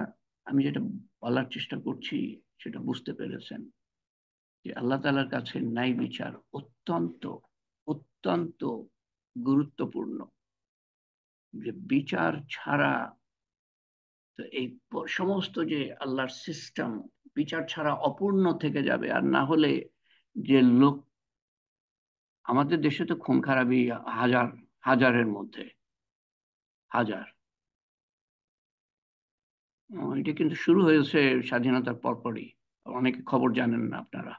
আমি যেটা বলার চেষ্টা করছি সেটা বুঝতে পেরেছেন, যে আল্লাহ তাআলার কাছে ন্যায় বিচার অত্যন্ত অত্যন্ত গুরুত্বপূর্ণ। যে বিচার ছাড়া তো এই সমস্ত যে আল্লাহর সিস্টেম বিচার ছাড়া অপূর্ণ থেকে যাবে। আর না হলে যে লোক, আমাদের দেশে তো খুন খারাপি হাজার হাজারের মধ্যে হাজার। এটা কিন্তু শুরু হয়েছে স্বাধীনতার পরপরই। অনেকে খবর জানেন না আপনারা,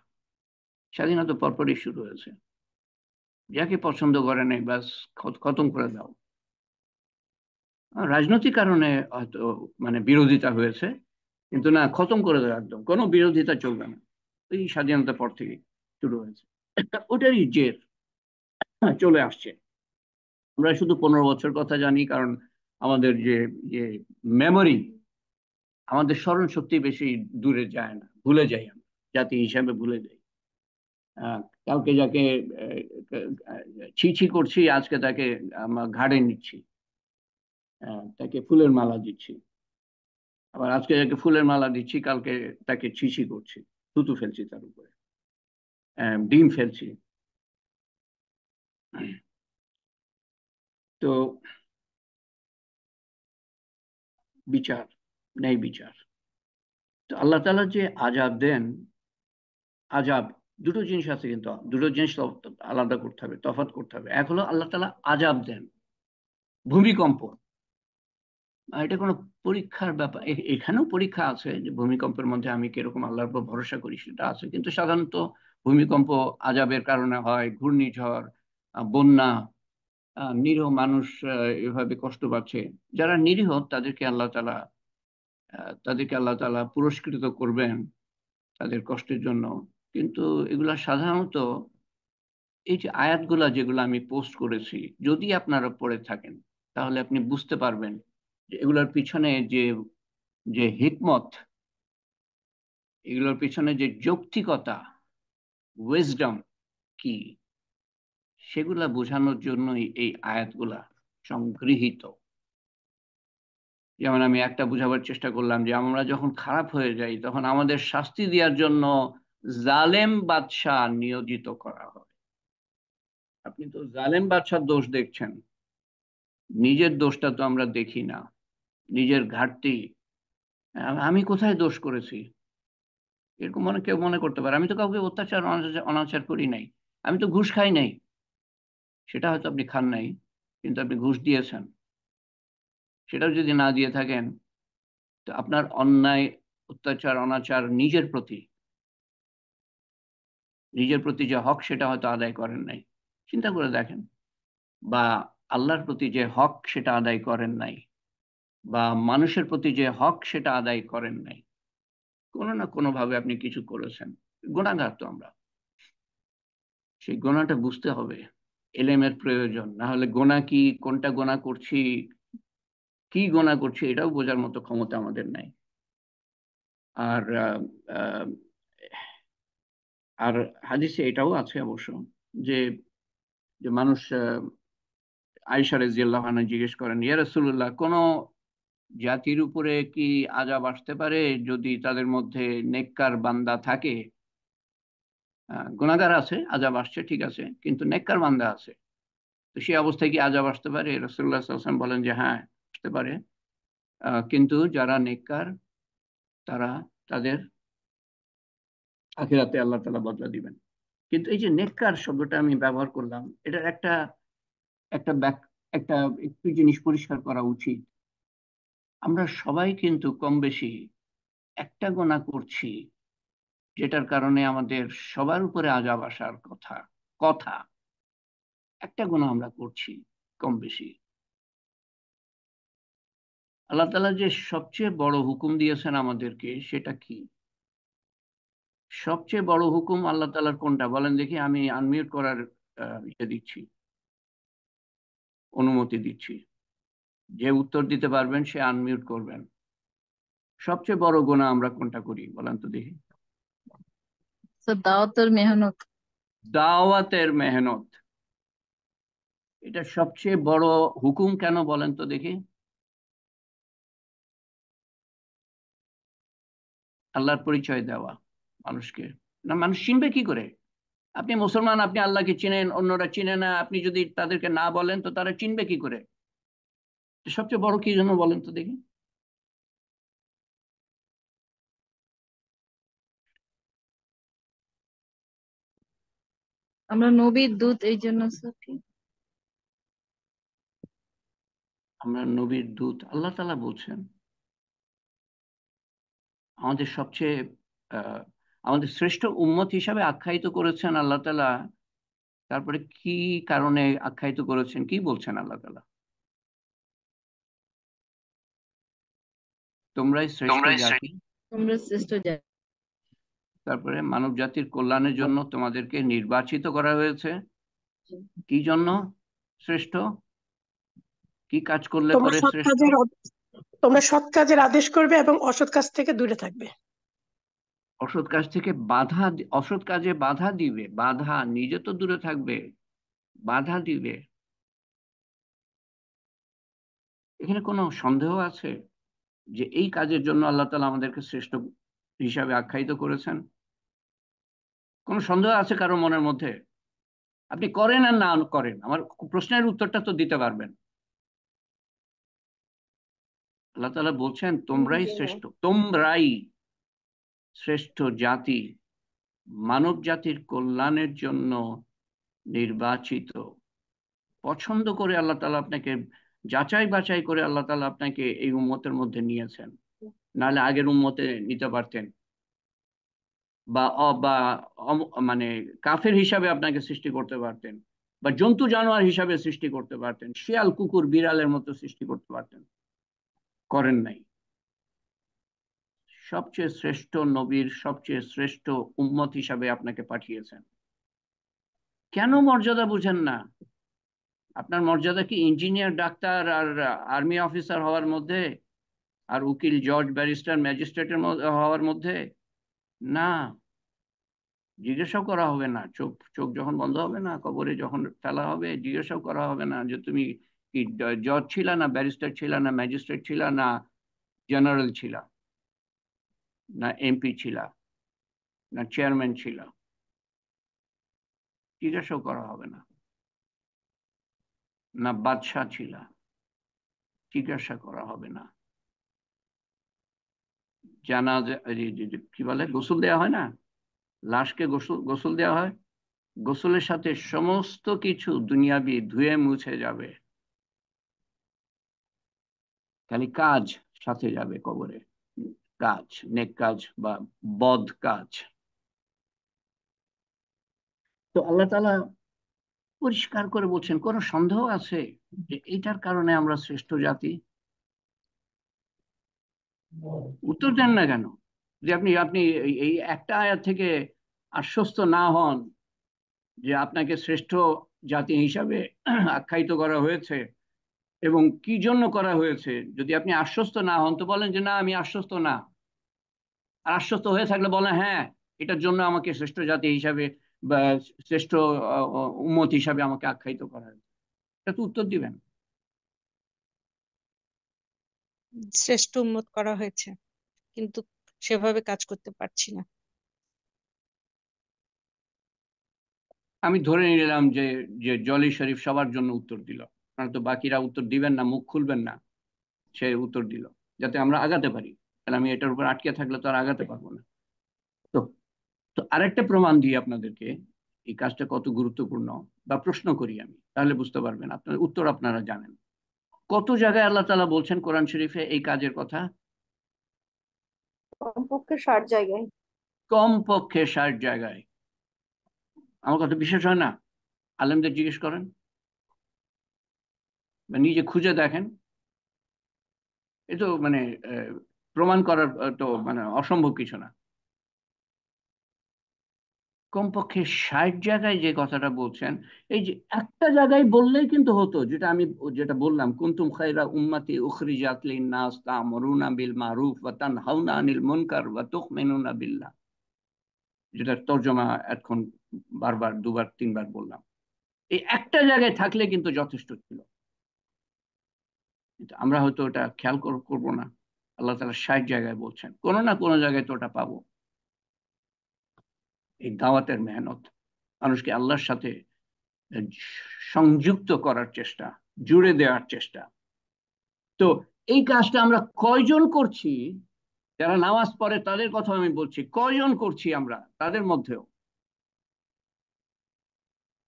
স্বাধীনতার পরপরই শুরু হয়েছে। যাকে পছন্দ করে নাই ব্যাস খতম করে দাও। রাজনৈতিক কারণে হয়তো মানে বিরোধিতা হয়েছে, কিন্তু না, খতম করে দেওয়া একদম, কোনো বিরোধিতা চলবে না। এই স্বাধীনতার পর থেকে শুরু হয়েছে, ওটারই জের চলে আসছে। আমরা শুধু 15 বছর কথা জানি, কারণ আমাদের যে যে মেমোরি, আমাদের স্মরণ শক্তি বেশি দূরে যায় না, ভুলে যাই আমরা, জাতি হিসাবে ভুলে যাই। কালকে যাকে ছি ছি করছি, আজকে তাকে ঘাড়ে নিচ্ছি, তাকে ফুলের মালা দিচ্ছি। আবার আজকে যাকে ফুলের মালা দিচ্ছি, কালকে তাকে ছি ছি করছি, থুতু ফেলছি তার উপরে, ডিম ফেলছি। তো বিচার, ন্যায় বিচার, তো আল্লাহ তাআলা যে আযাব দেন, আযাব, দুটো জিনিস আছে, কিন্তু দুটো জিনিস আলাদা করতে হবে, তফাৎ করতে হবে। এক হলো আল্লাহ তাআলা আযাব দেন, ভূমিকম্প। এটা কোনো পরীক্ষার ব্যাপার, এখানেও পরীক্ষা আছে, যে ভূমিকম্পের মধ্যে আমি কিরকম আল্লাহর উপর ভরসা করি সেটা আছে, কিন্তু সাধারণত ভূমিকম্প আযাবের কারণে হয়, ঘূর্ণিঝড়, বন্যা, নিরীহ মানুষ এভাবে কষ্ট পাচ্ছে। যারা নিরীহ তাদেরকে আল্লাহ তাআলা পুরস্কৃত করবেন তাদের কষ্টের জন্য। কিন্তু এগুলা সাধারণত, এই যে আয়াতগুলা যেগুলো আমি পোস্ট করেছি, যদি আপনারা পড়ে থাকেন তাহলে আপনি বুঝতে পারবেন যে এগুলোর পিছনে যে যে হিকমত, এগুলোর পিছনে যে যৌক্তিকতা, উইজডম কি, সেগুলা বোঝানোর জন্যই এই আয়াতগুলা সংগৃহীত। যেমন আমি একটা বুঝাবার চেষ্টা করলাম, যে আমরা যখন খারাপ হয়ে যাই তখন আমাদের শাস্তি দেওয়ার জন্য জালেম বাদশাহ নিয়োজিত করা হয়। আপনি তো জালেম বাদশার দোষ দেখছেন, নিজের দোষটা তো আমরা দেখি না, নিজের ঘাটতি। আমি কোথায় দোষ করেছি, এরকম কেউ মনে করতে পারে। আমি তো কাউকে অত্যাচার অনাচার অনাচার করি নাই, আমি তো ঘুষ খাই নাই। সেটা হয়তো আপনি খান নাই, কিন্তু আপনি ঘুষ দিয়েছেন। সেটাও যদি না দিয়ে থাকেন, তো আপনার অন্যায়, অত্যাচার, অনাচার নিজের প্রতি যে হক সেটা হয়তো আদায় করেন নাই, চিন্তা করে দেখেন। বা আল্লাহর প্রতি যে হক সেটা আদায় করেন নাই, বা মানুষের প্রতি যে হক সেটা আদায় করেন নাই, কোনো না কোনো ভাবে আপনি কিছু করেছেন। গুনাহগার তো আমরা, সেই গোনাটা বুঝতে হবে, এলেমের প্রয়োজন। না হলে গোনা কি, কোনটা গোনা করছি, কি গোনা করছি, এটাও বোঝার মতো ক্ষমতা আমাদের নাই। আর আহ, আর হাদিসে এটাও আছে অবশ্য, যে যে মানুষ, আয়েশা রাদিয়াল্লাহু আনহা জিজ্ঞেস করেন, ইয়া রাসূলুল্লাহ, কোন জাতির উপরে কি আযাব আসতে পারে যদি তাদের মধ্যে নেককার বান্দা থাকে? গুনাহগার আছে, আযাব আসছে ঠিক আছে, কিন্তু নেককার বান্দা আছে, তো সেই অবস্থায় কি আযাব আসতে পারে? রাসূলুল্লাহ সাল্লাল্লাহু আলাইহি ওয়াসাল্লাম বলেন যে হ্যাঁ, আসতে পারে। কিন্তু যারা নেককার, তারা, তাদের আখিরাতে আল্লাহ তাআলা বদলা দিবেন। কিন্তু এই যে নেককার শব্দটা আমি ব্যবহার করলাম, এটার একটা একটা একটা একটু জিনিস পরিষ্কার করা উচিত। আমরা সবাই কিন্তু কম বেশি একটা গোনা করছি, যেটার কারণে আমাদের সবার উপরে আযাব আসার কথা কথা একটা গোনা আমরা করছি কম বেশি। আল্লাহ তাআলা যে সবচেয়ে বড় হুকুম দিয়েছেন আমাদেরকে, সেটা কি? সবচেয়ে বড় হুকুম আল্লাহ তাআলার কোনটা বলেন দেখি? আমি আনমিউট করার ইয়ে দিচ্ছি, অনুমতি দিচ্ছি। যে উত্তর দিতে পারবেন সে আনমিউট করবেন। সবচেয়ে বড় গুনাহ আমরা কোনটা করি বলেন তো দেখি? স্যার দাওয়াতের মেহনত। দাওয়াতের মেহনত। এটা সবচেয়ে বড় হুকুম কেন বলেন তো দেখি? আল্লাহর পরিচয় দেওয়া মানুষকে। না, মানুষ চিনবে কি করে? আপনি মুসলমান, আপনি আল্লাহকে চিনেন, অন্যরা চিনে না, আপনি যদি তাদেরকে না বলেন তো তারা চিনবে কি করে? সবচেয়ে বড় কি জন্য বলেন তো দেখি? আমরা নবীর দূত এই জন্য স্যার কি? আমরা নবীর দূত, আল্লাহ তাআলা বলছেন আমাদের সবচেয়ে আহ, আমাদের শ্রেষ্ঠ উম্মত হিসাবে আখ্যায়িত করেছেন আল্লাহ তাআলা। তারপরে কি কারণে আখ্যায়িত করেছেন, কি বলছেন আল্লাহ তাআলা? তোমরাই শ্রেষ্ঠ তোমরাই জাতি। শ্রেষ্ঠ। তোমরা শ্রেষ্ঠ জাতি। তারপরে মানব জাতির কল্যাণের জন্য তোমাদেরকে নির্বাচিত করা হয়েছে। কি জন্য শ্রেষ্ঠ? কি কাজ করলে তোমরা পরে সৎ শ্রেষ্ঠ? কাজের তোমরা সৎ কাজের আদেশ করবে এবং অসৎ কাজ থেকে দূরে থাকবে। অসৎ কাজ থেকে অসৎ কাজে বাধা দিবে, বাধা, নিজে তো দূরে থাকবে, বাধা দিবে। এখানে কোনো সন্দেহ আছে যে এই কাজের জন্য আল্লাহ তাআলা আমাদেরকে শ্রেষ্ঠ হিসাবে আখ্যায়িত করেছেন? কোনো সন্দেহ আছে কারো মনের মধ্যে? আপনি করেন আর না করেন, আমার প্রশ্নের উত্তরটা তো দিতে পারবেন। আল্লাহ তাআলা বলছেন তোমরাই জি না। শ্রেষ্ঠ, তোমরাই শ্রেষ্ঠ জাতি, মানব জাতির কল্যাণের জন্য নির্বাচিত। পছন্দ করে আল্লাহ তাআলা আপনাকে, যাচাই বাছাই করে আল্লাহ তাআলা আপনাকে এই উম্মতের মধ্যে নিয়েছেন। নাহলে আগের উম্মতে নিতে পারতেন, বা মানে কাফের হিসাবে আপনাকে সৃষ্টি করতে পারতেন, বা জন্তু জানোয়ার হিসাবে সৃষ্টি করতে পারতেন, শিয়াল কুকুর বিড়ালের মতো সৃষ্টি করতে পারতেন, করেন নাই। সবচেয়ে শ্রেষ্ঠ নবীর সবচেয়ে শ্রেষ্ঠ উম্মত হিসাবে আপনাকে পাঠিয়েছেন। কেন মর্যাদা বুঝেন না? আপনার মর্যাদা কি ইঞ্জিনিয়ার, ডাক্তার আর আর্মি অফিসার হওয়ার মধ্যে, আর উকিল, জজ, ব্যারিস্টার, ম্যাজিস্ট্রেটের হওয়ার মধ্যে? না, জিজ্ঞাসাও করা হবে না। চোখ চোখ যখন বন্ধ হবে না, কবরে যখন ফেলা হবে, জিজ্ঞাসাও করা হবে না যে তুমি কি জজ ছিলা, না ব্যারিস্টার ছিলা, না ম্যাজিস্ট্রেট ছিলা, না জেনারেল ছিলা, না এমপি ছিলা, না চেয়ারম্যান ছিলা। জিজ্ঞাসাও করা হবে না। না বাদশাহ ছিলা, জিজ্ঞাসা করা হবে না। কি বলে, গোসল দেওয়া হয় না, লাশকে গোসল গোসল দেওয়া হয়, গোসলের সাথে সমস্ত কিছু দুনিয়াবি ধুয়ে মুছে যাবে, খালি কাজ সাথে যাবে কবরে। কাজ, নেক কাজ বা বদ কাজ। তো আল্লাহ তাআলা পরিষ্কার করে বলছেন, কোন সন্দেহ আছে যে এইটার কারণে আমরা শ্রেষ্ঠ জাতি? উত্তর দেন না কেন? যে আপনি আপনি এই একটা আয়াত থেকে আশ্বস্ত না হন যে আপনাকে শ্রেষ্ঠ জাতি হিসাবে আখ্যায়িত করা হয়েছে এবং কি জন্য করা হয়েছে, যদি আপনি আশ্বস্ত না হন তো বলেন যে না আমি আশ্বস্ত না। আর আশ্বস্ত হয়ে থাকলে বলেন হ্যাঁ, এটার জন্য আমাকে শ্রেষ্ঠ জাতি হিসাবে বা শ্রেষ্ঠ উম্মত হিসাবে আমাকে আখ্যায়িত করা হয়েছে। এটা তো উত্তর দিবেন। শ্রেষ্ঠ উম্মত করা হয়েছে, কিন্তু সেভাবে কাজ করতে পারছি না। আমি ধরে নিলাম যে যে জলি শরীফ সবার জন্য উত্তর দিল, আপনারা তো বাকিরা উত্তর দিবেন না, মুখ খুলবেন না। সে উত্তর দিল যাতে আমরা আগাতে পারি, তাহলে আমি এটার উপর আটকে থাকলে তো আর আগাতে পারবো না। তো তো আরেকটা প্রমাণ দিই আপনাদেরকে এই কাজটা কত গুরুত্বপূর্ণ, বা প্রশ্ন করি আমি, তাহলে বুঝতে পারবেন, আপনার উত্তর আপনারা জানেন। কত জায়গায় আল্লাহ তাআলা বলছেন কোরআন শরীফে এই কাজের কথা? কমপক্ষে 60 জায়গায়। কমপক্ষে 60 জায়গায়। আমার কথা বিশেষ হয় না? আলেমদের জিজ্ঞেস করেন বা নিজে খুঁজে দেখেন। এ তো মানে প্রমাণ করার তো মানে অসম্ভব কিছু না। কমপক্ষে 60 জায়গায় যে কথাটা বলছেন, এই যে একটা জায়গায় বললেই কিন্তু হতো, যেটা বললাম, কুনতুম খায়রা উম্মাতি উখরিজাত লিন-নাস তা'মুরুনা বিল মারুফ ওয়া তানহাউনা আনিল মুনকার ওয়া তু'মিনুনা বিল্লাহ। যেটা তর্জমা এখন বারবার দুবার তিনবার বললাম, এই একটা জায়গায় থাকলে কিন্তু যথেষ্ট ছিল। কিন্তু আমরা হয়তো ওটা খেয়াল করবো না। আল্লাহ তাআলা ৬০ জায়গায় বলছেন, কোনো না কোনো জায়গায় তো ওটা পাবো। এই দাওয়াতের মেহনত, মানুষকে আল্লাহর সাথে সংযুক্ত করার চেষ্টা, জুড়ে দেওয়ার চেষ্টা। তো এই কাজটা আমরা কয়জন করছি? যারা নামাজ পড়ে তাদের কথা আমি বলছি, কয়জন করছি আমরা তাদের মধ্যেও?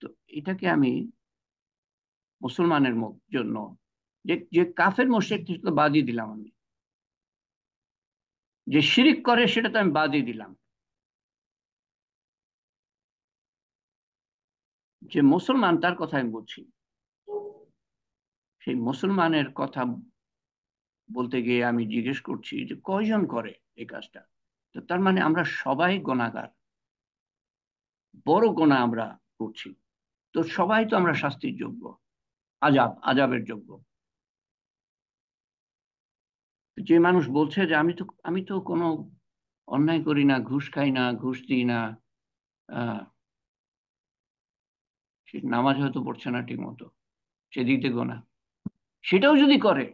তো এটাকে আমি মুসলমানের জন্য, যে যে কাফের মুশরিক তো বাদই দিলাম আমি, যে শিরিক করে সেটা তো আমি বাদই দিলাম, যে মুসলমান তার কথা আমি বলছি। সেই মুসলমানের কথা বলতে গিয়ে আমি জিজ্ঞেস করছি যে কয়জন করে এই কাজটা? তো তার মানে আমরা সবাই গুনাহগার, বড় গুনাহ আমরা করছি। তো সবাই তো আমরা শাস্তির যোগ্য, আজাবের যোগ্য। যে মানুষ বলছে যে আমি তো কোনো অন্যায় করি না, ঘুষ খাই না, ঘুষ দিই না, আহ সে নামাজ হয়তো পড়ছে না ঠিক মতো, সেদিকে গোনা, সেটাও যদি করে,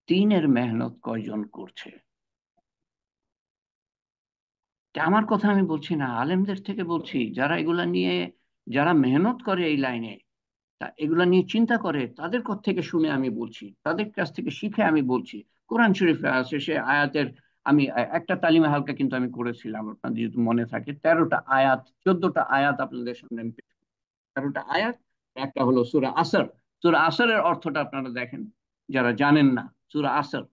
দিনের মেহনত কয়জন করছে? তা আমার কথা আমি বলছি না, আলেমদের থেকে বলছি, যারা এগুলা নিয়ে, যারা মেহনত করে এই লাইনে, তা এগুলা নিয়ে চিন্তা করে, তাদের থেকে শুনে আমি বলছি, তাদের কাছ থেকে শিখে আমি বলছি। কোরআন শরীফে আছে সে আয়াতের, আমি একটা তালিমে হালকা কিন্তু আমি করেছিলাম, আপনাদের যদি মনে থাকে, 13টা আয়াত, 14টা আয়াত আপনাদের সামনে আমি 13টা আয়াত। একটা হলো সূরা আসর। সূরা আসরের অর্থটা আপনারা দেখেন, যারা জানেন না। সূরা আসর,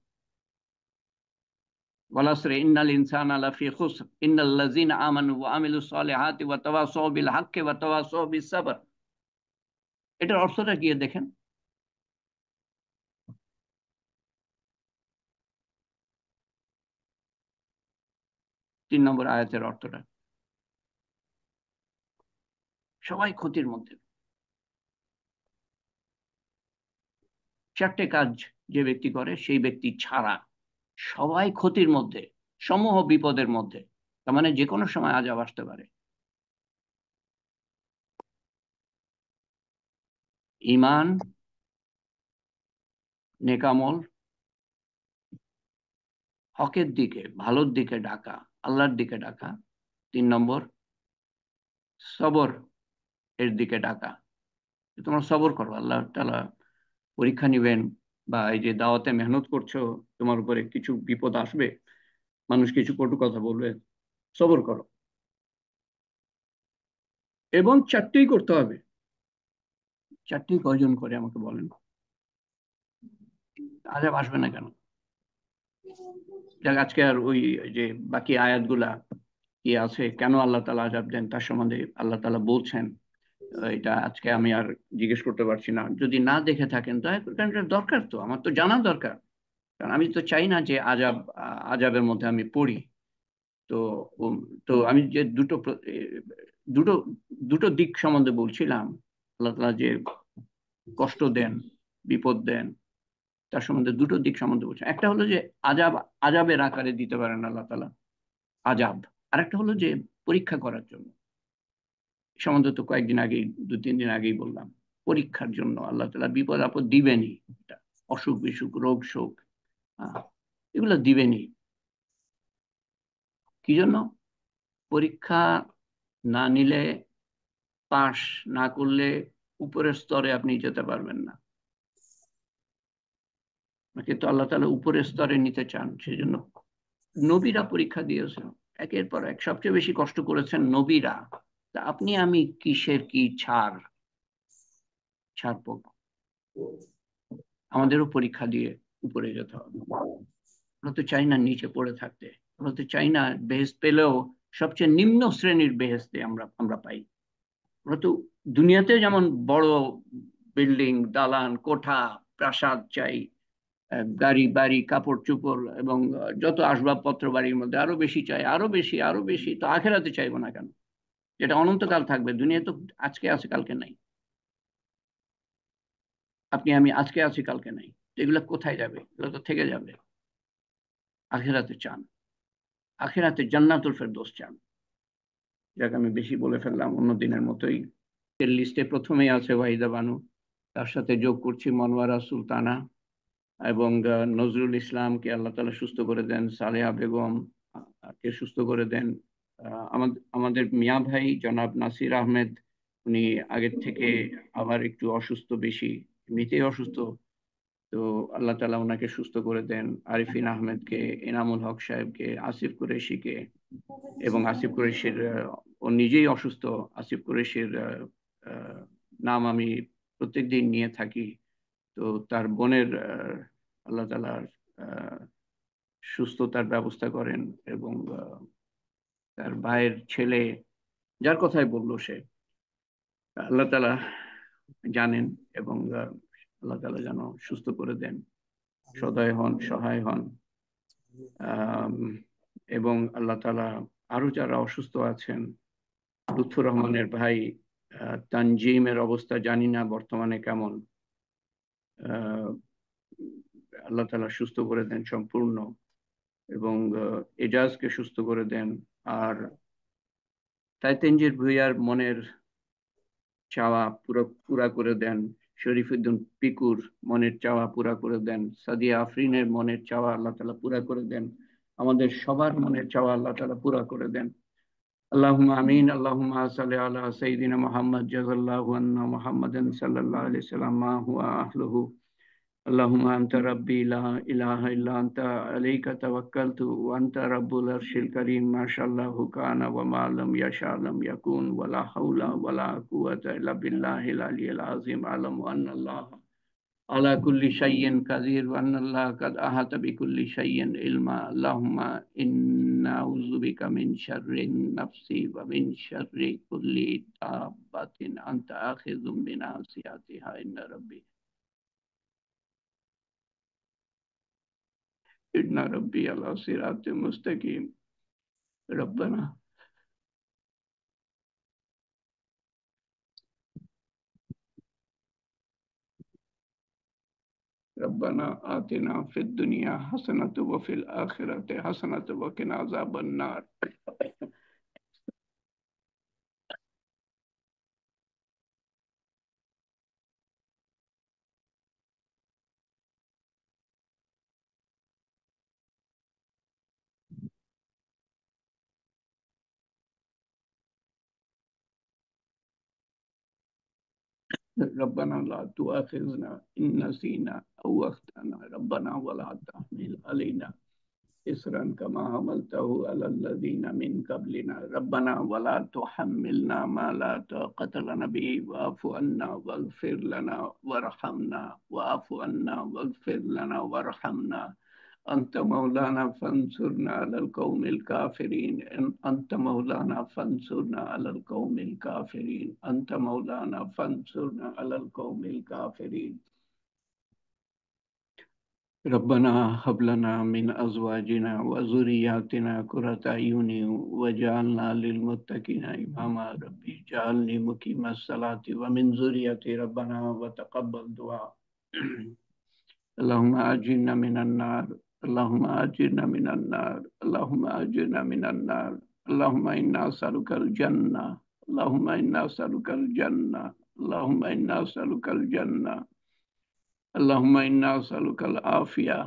ওয়ালাসরি ইন্নাল ইনসানা লাফি খুসর ইন্নাল্লাযিনা আমানু ওয়া আমিলুস সালিহাতি ওয়া তাওয়াসাউ বিল হাক্কি ওয়া তাওয়াসাউ বিস সাবর। এটার অর্থটা কি দেখেন। 3 নম্বর আয়াতের অর্থটা, সবাই ক্ষতির মধ্যে। 4টে কাজ যে ব্যক্তি করে সেই ব্যক্তি ছাড়া সবাই ক্ষতির মধ্যে, সমূহ বিপদের মধ্যে। তার মানে যে কোনো সময় আজাব আসতে পারে। ঈমান, নেকামল, হকের দিকে, ভালোর দিকে ডাকা, আল্লাহর দিকে ডাকা। 3 নম্বর, সবর এর দিকে ডাকা, তোমরা সবর করো, আল্লাহ তাআলা পরীক্ষা নিবেন, বা এই যে দাওয়াতে মেহনত করছো, তোমার উপরে কিছু বিপদ আসবে, মানুষ কিছু কটু কথা বলবে, সবর করো। এবং 4টেই করতে হবে। 4টেই কয়জন করে আমাকে বলেন? আজাব আসবে না কেন? যাক, আজকে আর ওই যে বাকি আয়াতগুলা কি আছে, কেন আল্লাহ তাআলা আযাব দেন তার সম্বন্ধে আল্লাহ তাআলা বলছেন, এটা আজকে আমি আর জিজ্ঞেস করতে পারছি না। যদি না দেখে থাকেন দয়া করে, কারণ এটা দরকার, তো আমার তো জানা দরকার। কারণ আমি তো চাই না যে আযাবের মধ্যে আমি পড়ি। তো তো আমি যে দুটো দুটো দিক সম্বন্ধে বলছিলাম, আল্লাহ তাআলা যে কষ্ট দেন, বিপদ দেন, তার সম্বন্ধে দুটো দিক সম্বন্ধে বলছেন। একটা হলো যে আজাবের আকারে দিতে পারেন আল্লাহ তাআলা আজাব। আরেকটা হলো যে পরীক্ষা করার জন্য। সম্বন্ধে তো কয়েকদিন আগেই, 2-3 দিন আগেই বললাম, পরীক্ষার জন্য আল্লাহ তাআলা বিপদ আপদ দিবেনই। এটা অসুখ বিসুখ, রোগ শোক, আহ, এগুলো দিবেনই। কি জন্য? পরীক্ষা না নিলে, পাশ না করলে উপরের স্তরে আপনি যেতে পারবেন না। কিন্তু আল্লাহ তাআলা উপরের স্তরে নিতে চান, সেজন্য নবীরা পরীক্ষা দিয়েছেন, একের পর এক। সবচেয়ে বেশি কষ্ট করেছেন নবীরা। তা আপনি আমি কিসের কি ছাড় ছাড় পাবো? আমাদেরও পরীক্ষা দিয়ে উপরে যেতে হবে। আমরা তো চাই না নিচে পড়ে থাকতে। আমরা তো চাই না বেহেশত পেলেও সবচেয়ে নিম্ন শ্রেণীর বেহেশতে আমরা আমরা পাই। আমরা তো দুনিয়াতে যেমন বড় বিল্ডিং, দালান, কোঠা, প্রাসাদ চাই, গাড়ি বাড়ি, কাপড় চোপড়, এবং যত আসবাবপত্র বাড়ির মধ্যে আরো বেশি চাই, আরো বেশি, আরো বেশি। তো আখেরাতে চাইবো না কেন? যেটা অনন্তকাল থাকবে। দুনিয়া তো আজকে আছে কালকে নাই। আপনি আমি আজকে আছি কালকে নাই। এগুলো কোথায় যাবে? এগুলো তো থেকে যাবে। আখেরাতে চান, আখিরাতে জান্নাতুল ফেরদৌস চান। যাক, আমি বেশি বলে ফেললাম, অন্য দিনের মতোই। এর লিস্টে প্রথমেই আছে ওয়াহিদা বানু, তার সাথে যোগ করছি মনোয়ারা সুলতানা এবং নজরুল ইসলামকে আল্লাহ তাআলা সুস্থ করে দেন, সালেহা বেগম কে সুস্থ করে দেন। আমাদের মিয়া ভাই জনাব নাসির আহমেদ, উনি আগের থেকে আবার একটু অসুস্থ, বেশি এমনিতেই অসুস্থ, তো আল্লাহ তাআলা ওনাকে সুস্থ করে দেন। আরিফিন আহমেদকে, এনামুল হক সাহেবকে, আসিফ কুরেশিকে, এবং আসিফ কুরেশির ও নিজেই অসুস্থ, আসিফ কুরেশির আহ, নাম আমি প্রত্যেকদিন নিয়ে থাকি। তো তার বোনের আল্লাহ তাআলা আহ, সুস্থতার ব্যবস্থা করেন, এবং তার ভাইয়ের ছেলে, যার কথাই বললো সে, আল্লাহ তাআলা জানেন, এবং আল্লাহ তাআলা যেন সুস্থ করে দেন, সদয় হন, সহায় হন। আম, এবং আল্লাহ তাআলা আরো যারা অসুস্থ আছেন, লুৎফুর রহমানের ভাই তানজিমের অবস্থা জানি না বর্তমানে কেমন, আহ, আল্লাহ তাআলা সুস্থ করে দেন সম্পূর্ণ, এবং এজাজকে সুস্থ করে দেন। আর তাইতেনজির ভুঁইয়ার মনের চাওয়া পুরো পুরা করে দেন, শরীফুদ্দিন পিকুর মনের চাওয়া পুরা করে দেন, সাদিয়া আফরিনের মনের চাওয়া আল্লাহ তাআলা পুরা করে দেন, আমাদের সবার মনের চাওয়া আল্লাহ তাআলা পুরা করে দেন। আল্লাহুম্মা আমিন। আল্লাহুম্মা সাল্লি আলা সাইয়্যিদিনা মুহাম্মদ জাযাল্লাহু আন্না মুহাম্মাদান সাল্লাল্লাহু আলাইহি ওয়াসাল্লাম মা হুয়া আহলুহু। আল্লাহুম্মা আনতা রাব্বি লা ইলাহা ইল্লা আনতা আলাইকা তাওয়াক্কালতু ওয়া আনতা রাব্বুল আরশিল কারীম মাশাআল্লাহু কানা ওয়া মা লাম ইয়াশা লাম ইয়াকুন ওয়া লা হাওলা ওয়া লা কুওয়াতা ইল্লা বিল্লাহিল আলিয়্যিল আযীম। আলামু আন্নাল্লাহা আলা কুল্লি শাইইন কাদির ওয়া আন্নাল্লাহা কাদ আহাতা বিকুল্লি শাইইন ইলমা। আল্লাহুম্মা ইন্না আউযু বিকা মিন শাররিন নাফসি ওয়া মিন শাররি কুল্লি দাব্বাতিন আনতা আখিযুম বিনাসিয়াতিহা ইন্না রাব্বি ইন্না রাব্বি আলা সিরাতিম মুস্তাকিম। রব্বানা ربنا آتنا في الدنيا حسنة وفي الآخرة حسنة وقنا عذاب النار. ربنا لا تؤاخذنا إن نسينا أو أخطأنا ربنا ولا تحمل علينا إصرا كما حملته على الذين من قبلنا ربنا ولا تحملنا ما لا طاقة لنا به واعف عنا واغفر لنا وارحمنا واعف عنا واغفر لنا وارحمنا أنت مولانا فانصرنا على القوم الكافرين. أنت مولانا فانصرنا على القوم الكافرين. أنت مولانا فانصرنا على القوم الكافرين. ربنا هب لنا من أزواجنا وذرياتنا قرة أعين واجعلنا للمتقين إماما. ربي اجعلني مقيم الصلاة ومن ذريتي ربنا وتقبل دعاء. اللهم أجرنا من النار. اللهم أجرنا من النار. اللهم أجرنا من النار. اللهم إنا نسألك الجنة. اللهم إنا نسألك الجنة. اللهم إنا نسألك الجنة. اللهم إنا نسألك العافية.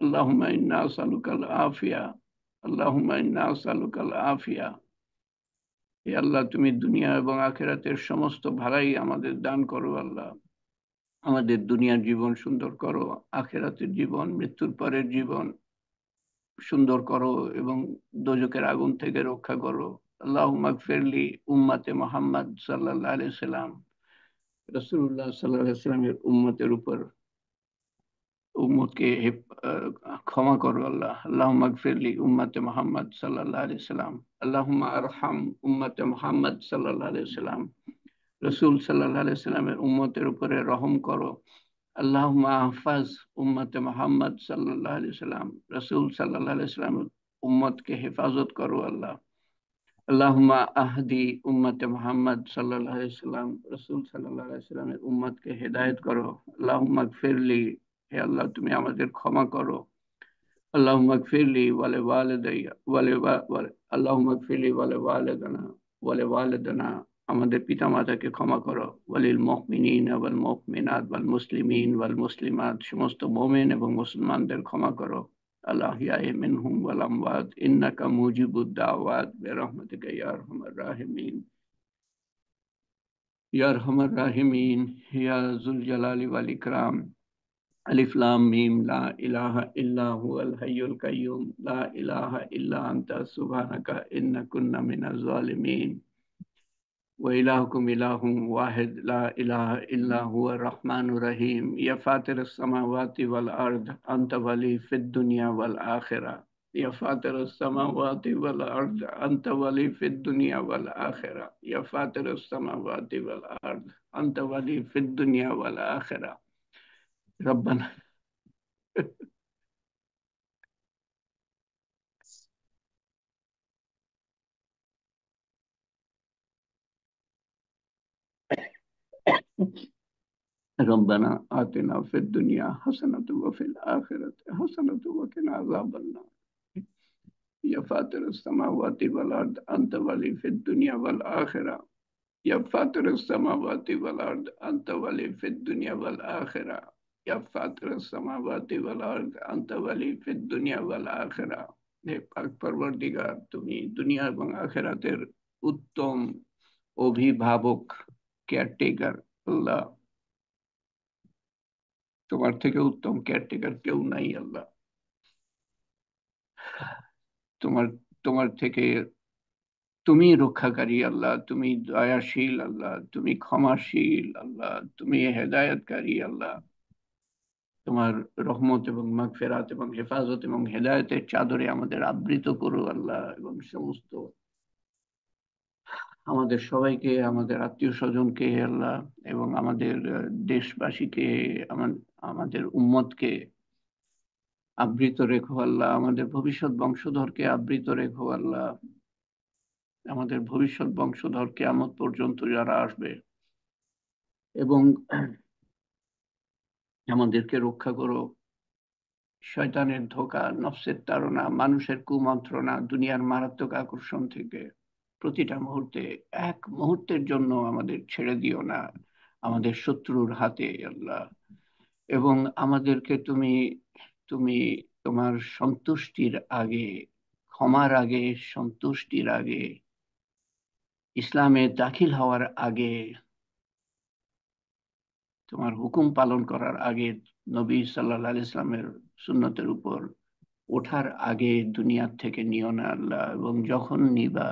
اللهم إنا نسألك العافية. اللهم إنا نسألك العافية. হে আল্লাহ, তুমি দুনিয়া এবং আখিরাতের সমস্ত ভালাই আমাদের দান করো। আল্লাহ, আমাদের দুনিয়ার জীবন সুন্দর করো, আখিরাতের জীবন, মৃত্যুর পরের জীবন সুন্দর করো, এবং দোজখের আগুন থেকে রক্ষা করো। আল্লাহুম্মা গফিরলি উম্মতে মুহাম্মদ সাল্লাল্লাহু আলাইহি সাল্লাম, রাসূলুল্লাহ সাল্লাল্লাহু আলাইহি সাল্লামের উম্মতের উপর উম্মতকে ক্ষমা করো আল্লাহ। আল্লাহুম্মা গফিরলি উম্মতে মুহাম্মদ সাল্লাল্লাহু আলাইহি সাল্লাম। আল্লাহুম্মা আরহাম উম্মতে মুহাম্মদ সাল্লাল্লাহু আলাইহি সাল্লাম। রাসূল সাল্লাল্লাহু আলাইহি সাল্লামের উম্মতের উপরে রহম করো। আল্লাহুম্মা আহফাজ উম্মতে মুহাম্মদ সাল্লাল্লাহু আলাইহি সাল্লাম। রাসূল সাল্লাল্লাহু আলাইহি সাল্লামের উম্মতকে হেফাজত করো আল্লাহ। আল্লাহুম্মা আহদি উম্মতে মুহাম্মদ সাল্লাল্লাহু আলাইহি সাল্লাম। রাসূল সাল্লাল্লাহু আলাইহি সাল্লামের উম্মতকে হেদায়েত করো। আল্লাহুম্মা গফিরলি, হে আল্লাহ তুমি আমাদের ক্ষমা করো। اللهم اغفر لي ولوالدي اللهم اغفر لي ولوالدنا ولوالدنا, আমাদের পিতামাতাকে ক্ষমা করো, ওয়ালিল মুমিনিন ওয়াল মুমিনাত ওয়াল মুসলিমিন ওয়াল মুসলিমাত, সমস্ত মুমিন এবং মুসলমানদের ক্ষমা করো, আল আহইয়াই মিনহুম ওয়াল আমওয়াত ইন্নাকা মুজিবুদ দাওয়াত বিরহমাতিকা ইয়া আরহামার রাহিমিন ইয়া আরহামার রাহিমিন ইয়া যুল জালালি ওয়াল ইকরাম। ألف لام ميم لا إله إلا هو الحي القيوم لا إله إلا أنت سبحانك إنا كنا من الظالمين وإلهكم إله واحد لا إله إلا هو الرحمن الرحيم يا فاطر السماوات والأرض أنت ولي في الدنيا والآخرة يا فاطر السماوات والأرض أنت ولي في الدنيا والآخرة يا فاطر السماوات والأرض أنت ولي في الدنيا والآخرة ربنا ربنا آتنا في الدنيا حسنة وفي الآخرة حسنة وقنا عذاب النار يا فاطر السماوات والأرض أنت ولي في الدنيا والآخرة يا فاطر السماوات والأرض أنت ولي في الدنيا والآخرة يا فاطر السماوات والأرض أنت ولي في الدنيا والآخرة হে পাক পরবর্তীগার, তুমি দুনিয়া এবং আখিরাতের উত্তম অভিভাবক, কেয়ারটেকার আল্লাহ। তোমার থেকে উত্তম কেয়ারটেকার কেউ নাই আল্লাহ। তোমার তোমার থেকে তুমি রক্ষাকারী আল্লাহ, তুমি দয়াশীল আল্লাহ, তুমি ক্ষমাশীল আল্লাহ, তুমি হেদায়েতকারী আল্লাহ। তোমার রহমত এবং মাগফিরাত এবং হেফাজত এবং হেদায়েতের চাদরে আমাদের আবৃত করো আল্লাহ, এবং সমস্ত আমাদের সবাইকে, আমাদের আত্মীয় স্বজনকে আল্লাহ, এবং আমাদের দেশবাসীকে, আমাদের উম্মতকে আবৃত রেখো আল্লাহ, আমাদের ভবিষ্যৎ বংশধরকে আবৃত রেখো আল্লাহ, আমাদের ভবিষ্যৎ বংশধর কিয়ামত পর্যন্ত যারা আসবে, এবং আমাদেরকে রক্ষা করো শয়তানের ধোঁকা, নফসের তাড়না, মানুষের কুমন্ত্রণা, দুনিয়ার মারাত্মক আকর্ষণ থেকে প্রতিটা মুহূর্তে, এক মুহূর্তের জন্য আমাদের ছেড়ে দিও না আমাদের শত্রুর হাতে আল্লাহ। এবং আমাদেরকে তুমি তুমি তোমার সন্তুষ্টির আগে, ক্ষমার আগে, সন্তুষ্টির আগে, ইসলামে দাখিল হওয়ার আগে, তোমার হুকুম পালন করার আগে, নবী সাল্লাল্লাহু আলাইহি ইসলামের সুন্নতের উপর ওঠার আগে দুনিয়ার থেকে নিও না আল্লাহ, এবং যখন নিবা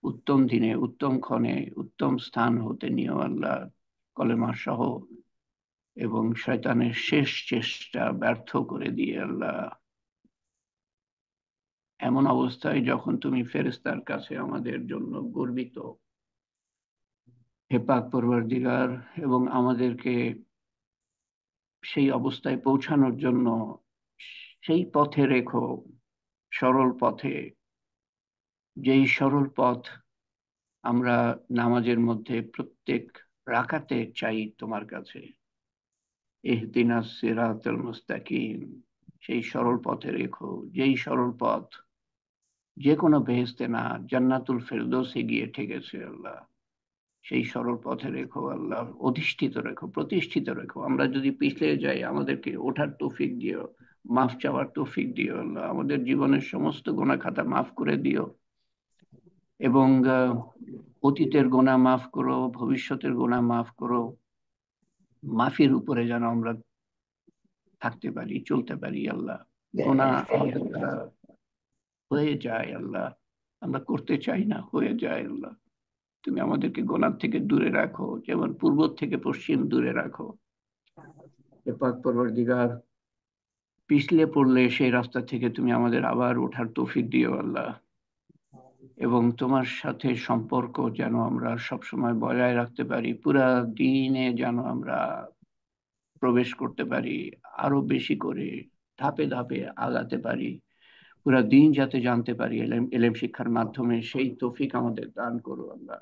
উত্তম দিনে, উত্তম ক্ষণে, উত্তম স্থান হতে নিও আল্লাহ, কলেমা সহ, এবং শয়তানের শেষ চেষ্টা ব্যর্থ করে দিয়ে আল্লাহ, এমন অবস্থায় যখন তুমি ফেরেশতার কাছে আমাদের জন্য গর্বিত। হে পাক পরওয়ারদিগার, এবং আমাদেরকে সেই অবস্থায় পৌঁছানোর জন্য সেই পথে রেখো, সরল পথে, যেই সরল পথ আমরা নামাজের মধ্যে প্রত্যেক রাকাতে চাই তোমার কাছে। ইহদিনাস সিরাতাল মুস্তাকিম, সেই সরল পথে রেখো, যেই সরল পথ যে কোনো বেহেশতে না, জান্নাতুল ফেরদৌসে গিয়ে ঠেকেছে আল্লাহ, সেই সরল পথে রেখো আল্লাহ, অধিষ্ঠিত রেখো, প্রতিষ্ঠিত রেখো। আমরা যদি পিছলে যাই, আমাদেরকে ওঠার তৌফিক দিও, মাফ চাওয়ার তৌফিক দিও আল্লাহ, আমাদের জীবনের সমস্ত গুনাহ খাতা মাফ করে দিও, এবং অতীতের গুনাহ মাফ করো, ভবিষ্যতের গুনাহ মাফ করো। মাফির উপরে যেন আমরা থাকতে পারি, চলতে পারি আল্লাহ। গুনাহ আমাদের দ্বারা হয়ে যায় আল্লাহ, আমরা করতে চাই না, হয়ে যায় আল্লাহ। তুমি আমাদেরকে গুনাহ থেকে দূরে রাখো, যেমন পূর্ব থেকে পশ্চিম দূরে রাখো। হে পাক পরওয়ারদিগার, পিছলে পড়লে সেই রাস্তা থেকে তুমি আমাদের আবার ওঠার তৌফিক দিও আল্লাহ, এবং তোমার সাথে সম্পর্ক যেন আমরা সবসময় বজায় রাখতে পারি, পুরা দিনে যেন আমরা প্রবেশ করতে পারি, আরো বেশি করে ধাপে ধাপে আগাতে পারি, পুরা দিন যাতে জানতে পারি এলেম এলেম শিক্ষার মাধ্যমে, সেই তৌফিক আমাদের দান করো আল্লাহ।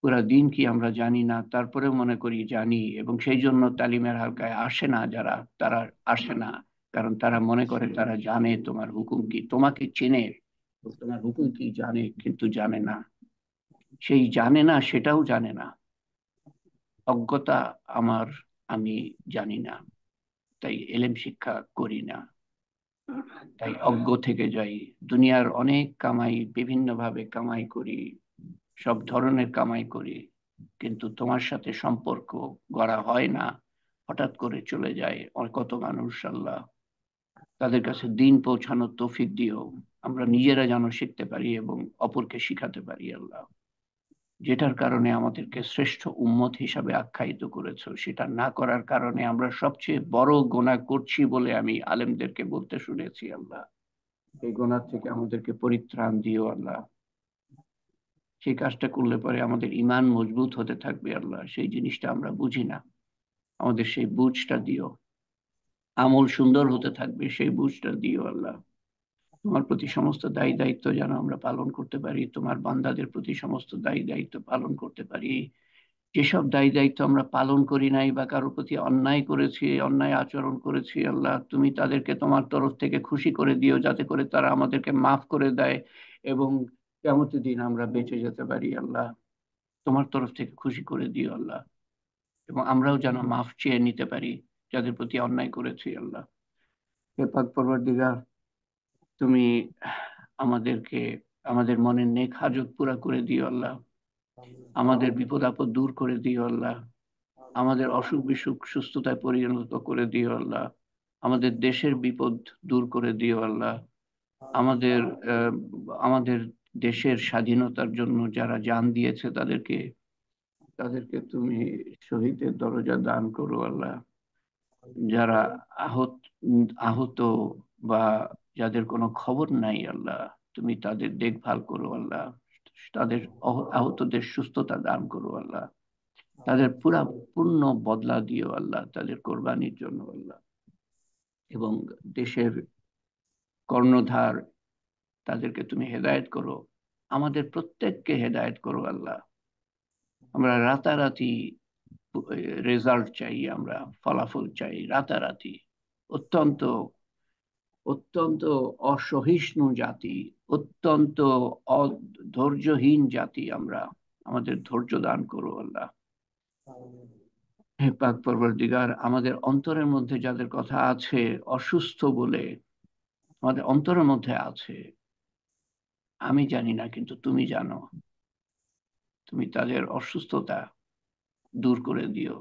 পুরা দিন কি আমরা জানি না, তারপরেও মনে করি জানি, এবং সেই জন্য তালিমের হালকায় আসে না যারা, তারা আসে না, কারণ তারা মনে করে তারা জানে তোমার হুকুম কি, তোমাকে চেনে, তোমার হুকুম কি জানে, কিন্তু জানে না। সেই জানে না, সেটাও জানে না। অজ্ঞতা আমার, আমি জানি না, তাই এলেম শিক্ষা করি না, তাই অজ্ঞ থেকে যাই। দুনিয়ার অনেক কামাই, বিভিন্ন ভাবে কামাই করি, সব ধরনের কামাই করি, কিন্তু তোমার সাথে সম্পর্ক গড়া হয় না। হঠাৎ করে চলে যায় কত মানুষ। আল্লাহ তাদের কাছে দিন পৌঁছানোর তৌফিক দিও, আমরা নিজেরা যেন শিখতে পারি এবং অপরকে শিখাতে পারি। আল্লাহ, যেটার কারণে আমাদেরকে শ্রেষ্ঠ উম্মত হিসাবে আখ্যায়িত করেছো, সেটা না করার কারণে আমরা সবচেয়ে বড় গুনাহ করছি বলে আমি আলেমদেরকে বলতে শুনেছি। আল্লাহ, এই গুনাহ থেকে আমাদেরকে পরিত্রাণ দিও। আল্লাহ, সেই কাজটা করলে পরে আমাদের ঈমান মজবুত হতে থাকবে। আল্লাহ, সেই জিনিসটা আমরা বুঝি না, আমাদের সেই বুঝটা দিও। আমল সুন্দর হতে থাকবে, সেই বুঝটা দিও। আল্লাহ, তোমার প্রতি সমস্ত দায়ী দায়িত্ব যেন আমরা পালন করতে পারি, তোমার বান্দাদের প্রতি সমস্ত দায়ী দায়িত্ব পালন করতে পারি। যেসব দায়ী দায়িত্ব আমরা পালন করি নাই বা কারোর প্রতি অন্যায় করেছি, অন্যায় আচরণ করেছি, আল্লাহ তুমি তাদেরকে তোমার তরফ থেকে খুশি করে দিও, যাতে করে তারা আমাদেরকে মাফ করে দেয় এবং কিয়ামতের দিন আমরা বেঁচে যেতে পারি। আল্লাহ, তোমার তরফ থেকে খুশি করে দিও। আল্লাহ, এবং আমরাও যেন মাফ চেয়ে নিতে পারি যাদের প্রতি অন্যায় করেছি। আল্লাহ, হে পাক পরওয়ারদিগার, তুমি আমাদেরকে, আমাদের মনের নেক হাজত পুরা করে দিও। আল্লাহ, আমাদের বিপদ আপদ দূর করে দিও। আল্লাহ, আমাদের অসুখ বিসুখ সুস্থতায় পরিণত করে দিও। আল্লাহ, আমাদের দেশের বিপদ দূর করে দিও। আল্লাহ, আমাদের আহ, আমাদের দেশের স্বাধীনতার জন্য যারা জান দিয়েছে তাদেরকে, তাদেরকে তুমি শহীদের দরজা দান করো। আল্লাহ, যারা আহত আহত বা যাদের কোনো খবর নাই, আল্লাহ তুমি তাদের দেখভাল করো। আল্লাহ, তাদের আহতদের সুস্থতা দান করো। আল্লাহ, তাদের পুরা পূর্ণ বদলা দিও। আল্লাহ, তাদের কোরবানির জন্য। আল্লাহ, এবং দেশের কর্ণধার, তাদেরকে তুমি হেদায়েত করো, আমাদের প্রত্যেককে হেদায়েত করো। আল্লাহ, আমরা রাতারাতি রেজাল্ট চাই, আমরা ফলাফল চাই রাতারাতি। অত্যন্ত অত্যন্ত অসহিষ্ণু জাতি, অত্যন্ত ধৈর্যহীন জাতি আমরা, আমাদের ধৈর্য দান করো। আল্লাহ, হে পাক পরবর্তীগার, আমাদের অন্তরের মধ্যে যাদের কথা আছে অসুস্থ বলে, আমাদের অন্তরের মধ্যে আছে, আমি জানি না কিন্তু তুমি জানো, তুমি তাদের অসুস্থতা দূর করে দিও।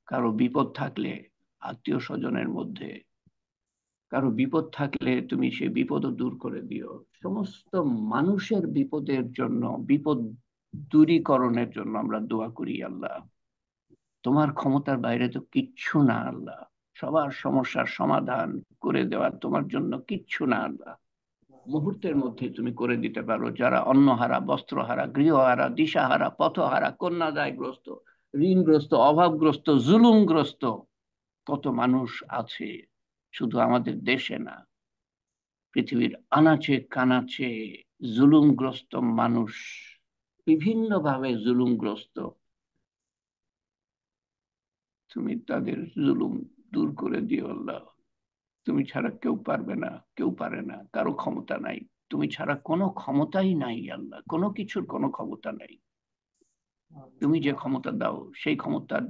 কারো বিপদ থাকলে, আত্মীয় স্বজনের মধ্যে কারো বিপদ থাকলে তুমি সেই বিপদও দূর করে দিও। সমস্ত মানুষের বিপদের জন্য, বিপদ দূরীকরণের জন্য আমরা দোয়া করি। আল্লাহ, তোমার ক্ষমতার বাইরে তো কিচ্ছু না। আল্লাহ, সবার সমস্যার সমাধান করে দেওয়া তোমার জন্য কিচ্ছু না। আল্লাহ, মুহূর্তের মধ্যে তুমি করে দিতে পারো। যারা অন্নহারা, বস্ত্রহারা, গৃহহারা, দিশাহারা, পথহারা, কন্যাদায়গ্রস্ত, ঋণগ্রস্ত, অভাবগ্রস্ত, জুলুমগ্রস্ত কত মানুষ আছে, শুধু আমাদের দেশে না, পৃথিবীর আনাচে কানাচে জুলুমগ্রস্ত মানুষ, বিভিন্নভাবে জুলুমগ্রস্ত। তুমি তাদের জুলুম দূর করে দিও। আল্লাহ, তুমি ছাড়া কেউ পারবে না, কেউ পারে না, কারো ক্ষমতা নাই, তুমি ছাড়া কোনো ক্ষমতাই নাই। আল্লাহ, কোনো কিছুর কোনো ক্ষমতা নাই। তুমি যে ক্ষমতা দাও সেই ক্ষমতার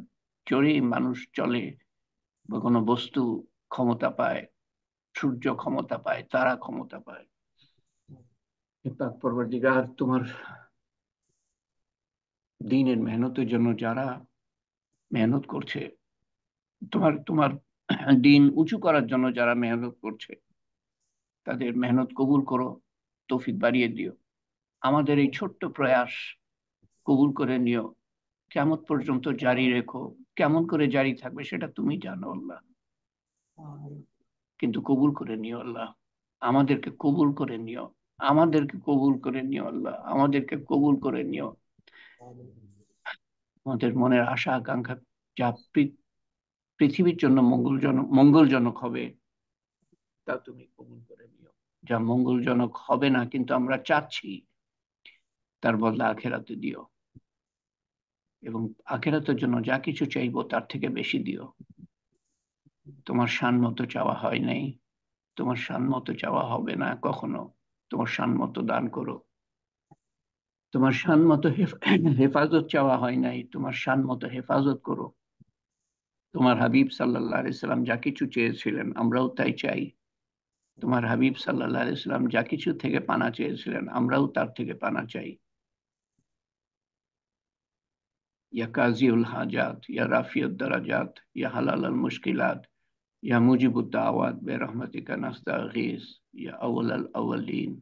জোরেই মানুষ চলে, বা কোনো বস্তু ক্ষমতা পায়, সূর্য ক্ষমতা পায়, তারা ক্ষমতা পায়। পরবর্তীকার, তোমার দিনের মেহনতের জন্য যারা মেহনত করছে, তোমার তোমার দিন উঁচু করার জন্য যারা মেহনত করছে, তাদের মেহনত কবুল করো, তৌফিক বাড়িয়ে দিও। আমাদের এই ছোট্ট প্রয়াস কবুল করে নিও, কিয়ামত পর্যন্ত জারি রেখো। কেমন করে জারি থাকবে সেটা তুমি জানো। আল্লাহ, কিন্তু কবুল করে নিও। আল্লাহ, আমাদেরকে কবুল করে নিও, আমাদেরকে কবুল করে নিও। আল্লাহ, আমাদেরকে কবুল করে নিও। আমাদের মনের আশা আকাঙ্ক্ষা যা পৃথিবীর জন্য মঙ্গলজনক হবে, তা তুমি কবুল করে নিও। যা মঙ্গলজনক হবে না কিন্তু আমরা চাচ্ছি, তার বদলা আখেরাতে দিও, এবং আখেরাতের জন্য যা কিছু চাইবো তার থেকে বেশি দিও। তোমার শান মতো চাওয়া হয় নাই, তোমার শান মতো চাওয়া হবে না কখনো। তোমার শান মতো দান করো। তোমার শান মতো হেফাজত চাওয়া হয় নাই, তোমার শান মতো হেফাজত করো। তোমার হাবিব সাল্লাল্লাহু আলাইহি সাল্লাম যা কিছু চেয়েছিলেন আমরাও তাই চাই। তোমার হাবিব সাল্লাল্লাহু আলাইহি সাল্লাম যা কিছু থেকে পানা চেয়েছিলেন আমরাও তার থেকে পানা চাই। ইয়া কাজিউল হাজাত, ইয়া রাফিউদ দারাজাত, ইয়া হালালাল মুশকিলাত, ইয়া মুজিবুদ দাওয়াত বিরহমাতিকা নাস্তাগীস, ইয়া আউয়ালাল আউয়ালিন,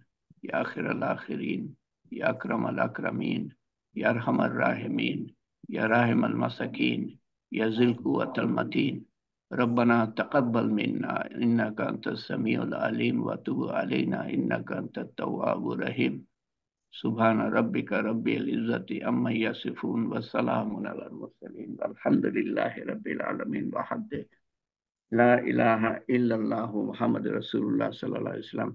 ইয়া আখিরাল আখিরিন, ইয়া আকরামাল আকরামিন, ইয়া আরহামার রাহিমিন, ইয়া রাহিমাল মাসাকিন, ইয়া জিল কুওয়াতাল মাতিন। ربنا تقبل منا إنك أنت السميع العليم وتب علينا إنك أنت التواب الرحيم سبحان ربك رب العزة عما يصفون وسلام على المرسلين والحمد لله رب العالمين وحده لا إله إلا الله محمد رسول الله صلى الله عليه وسلم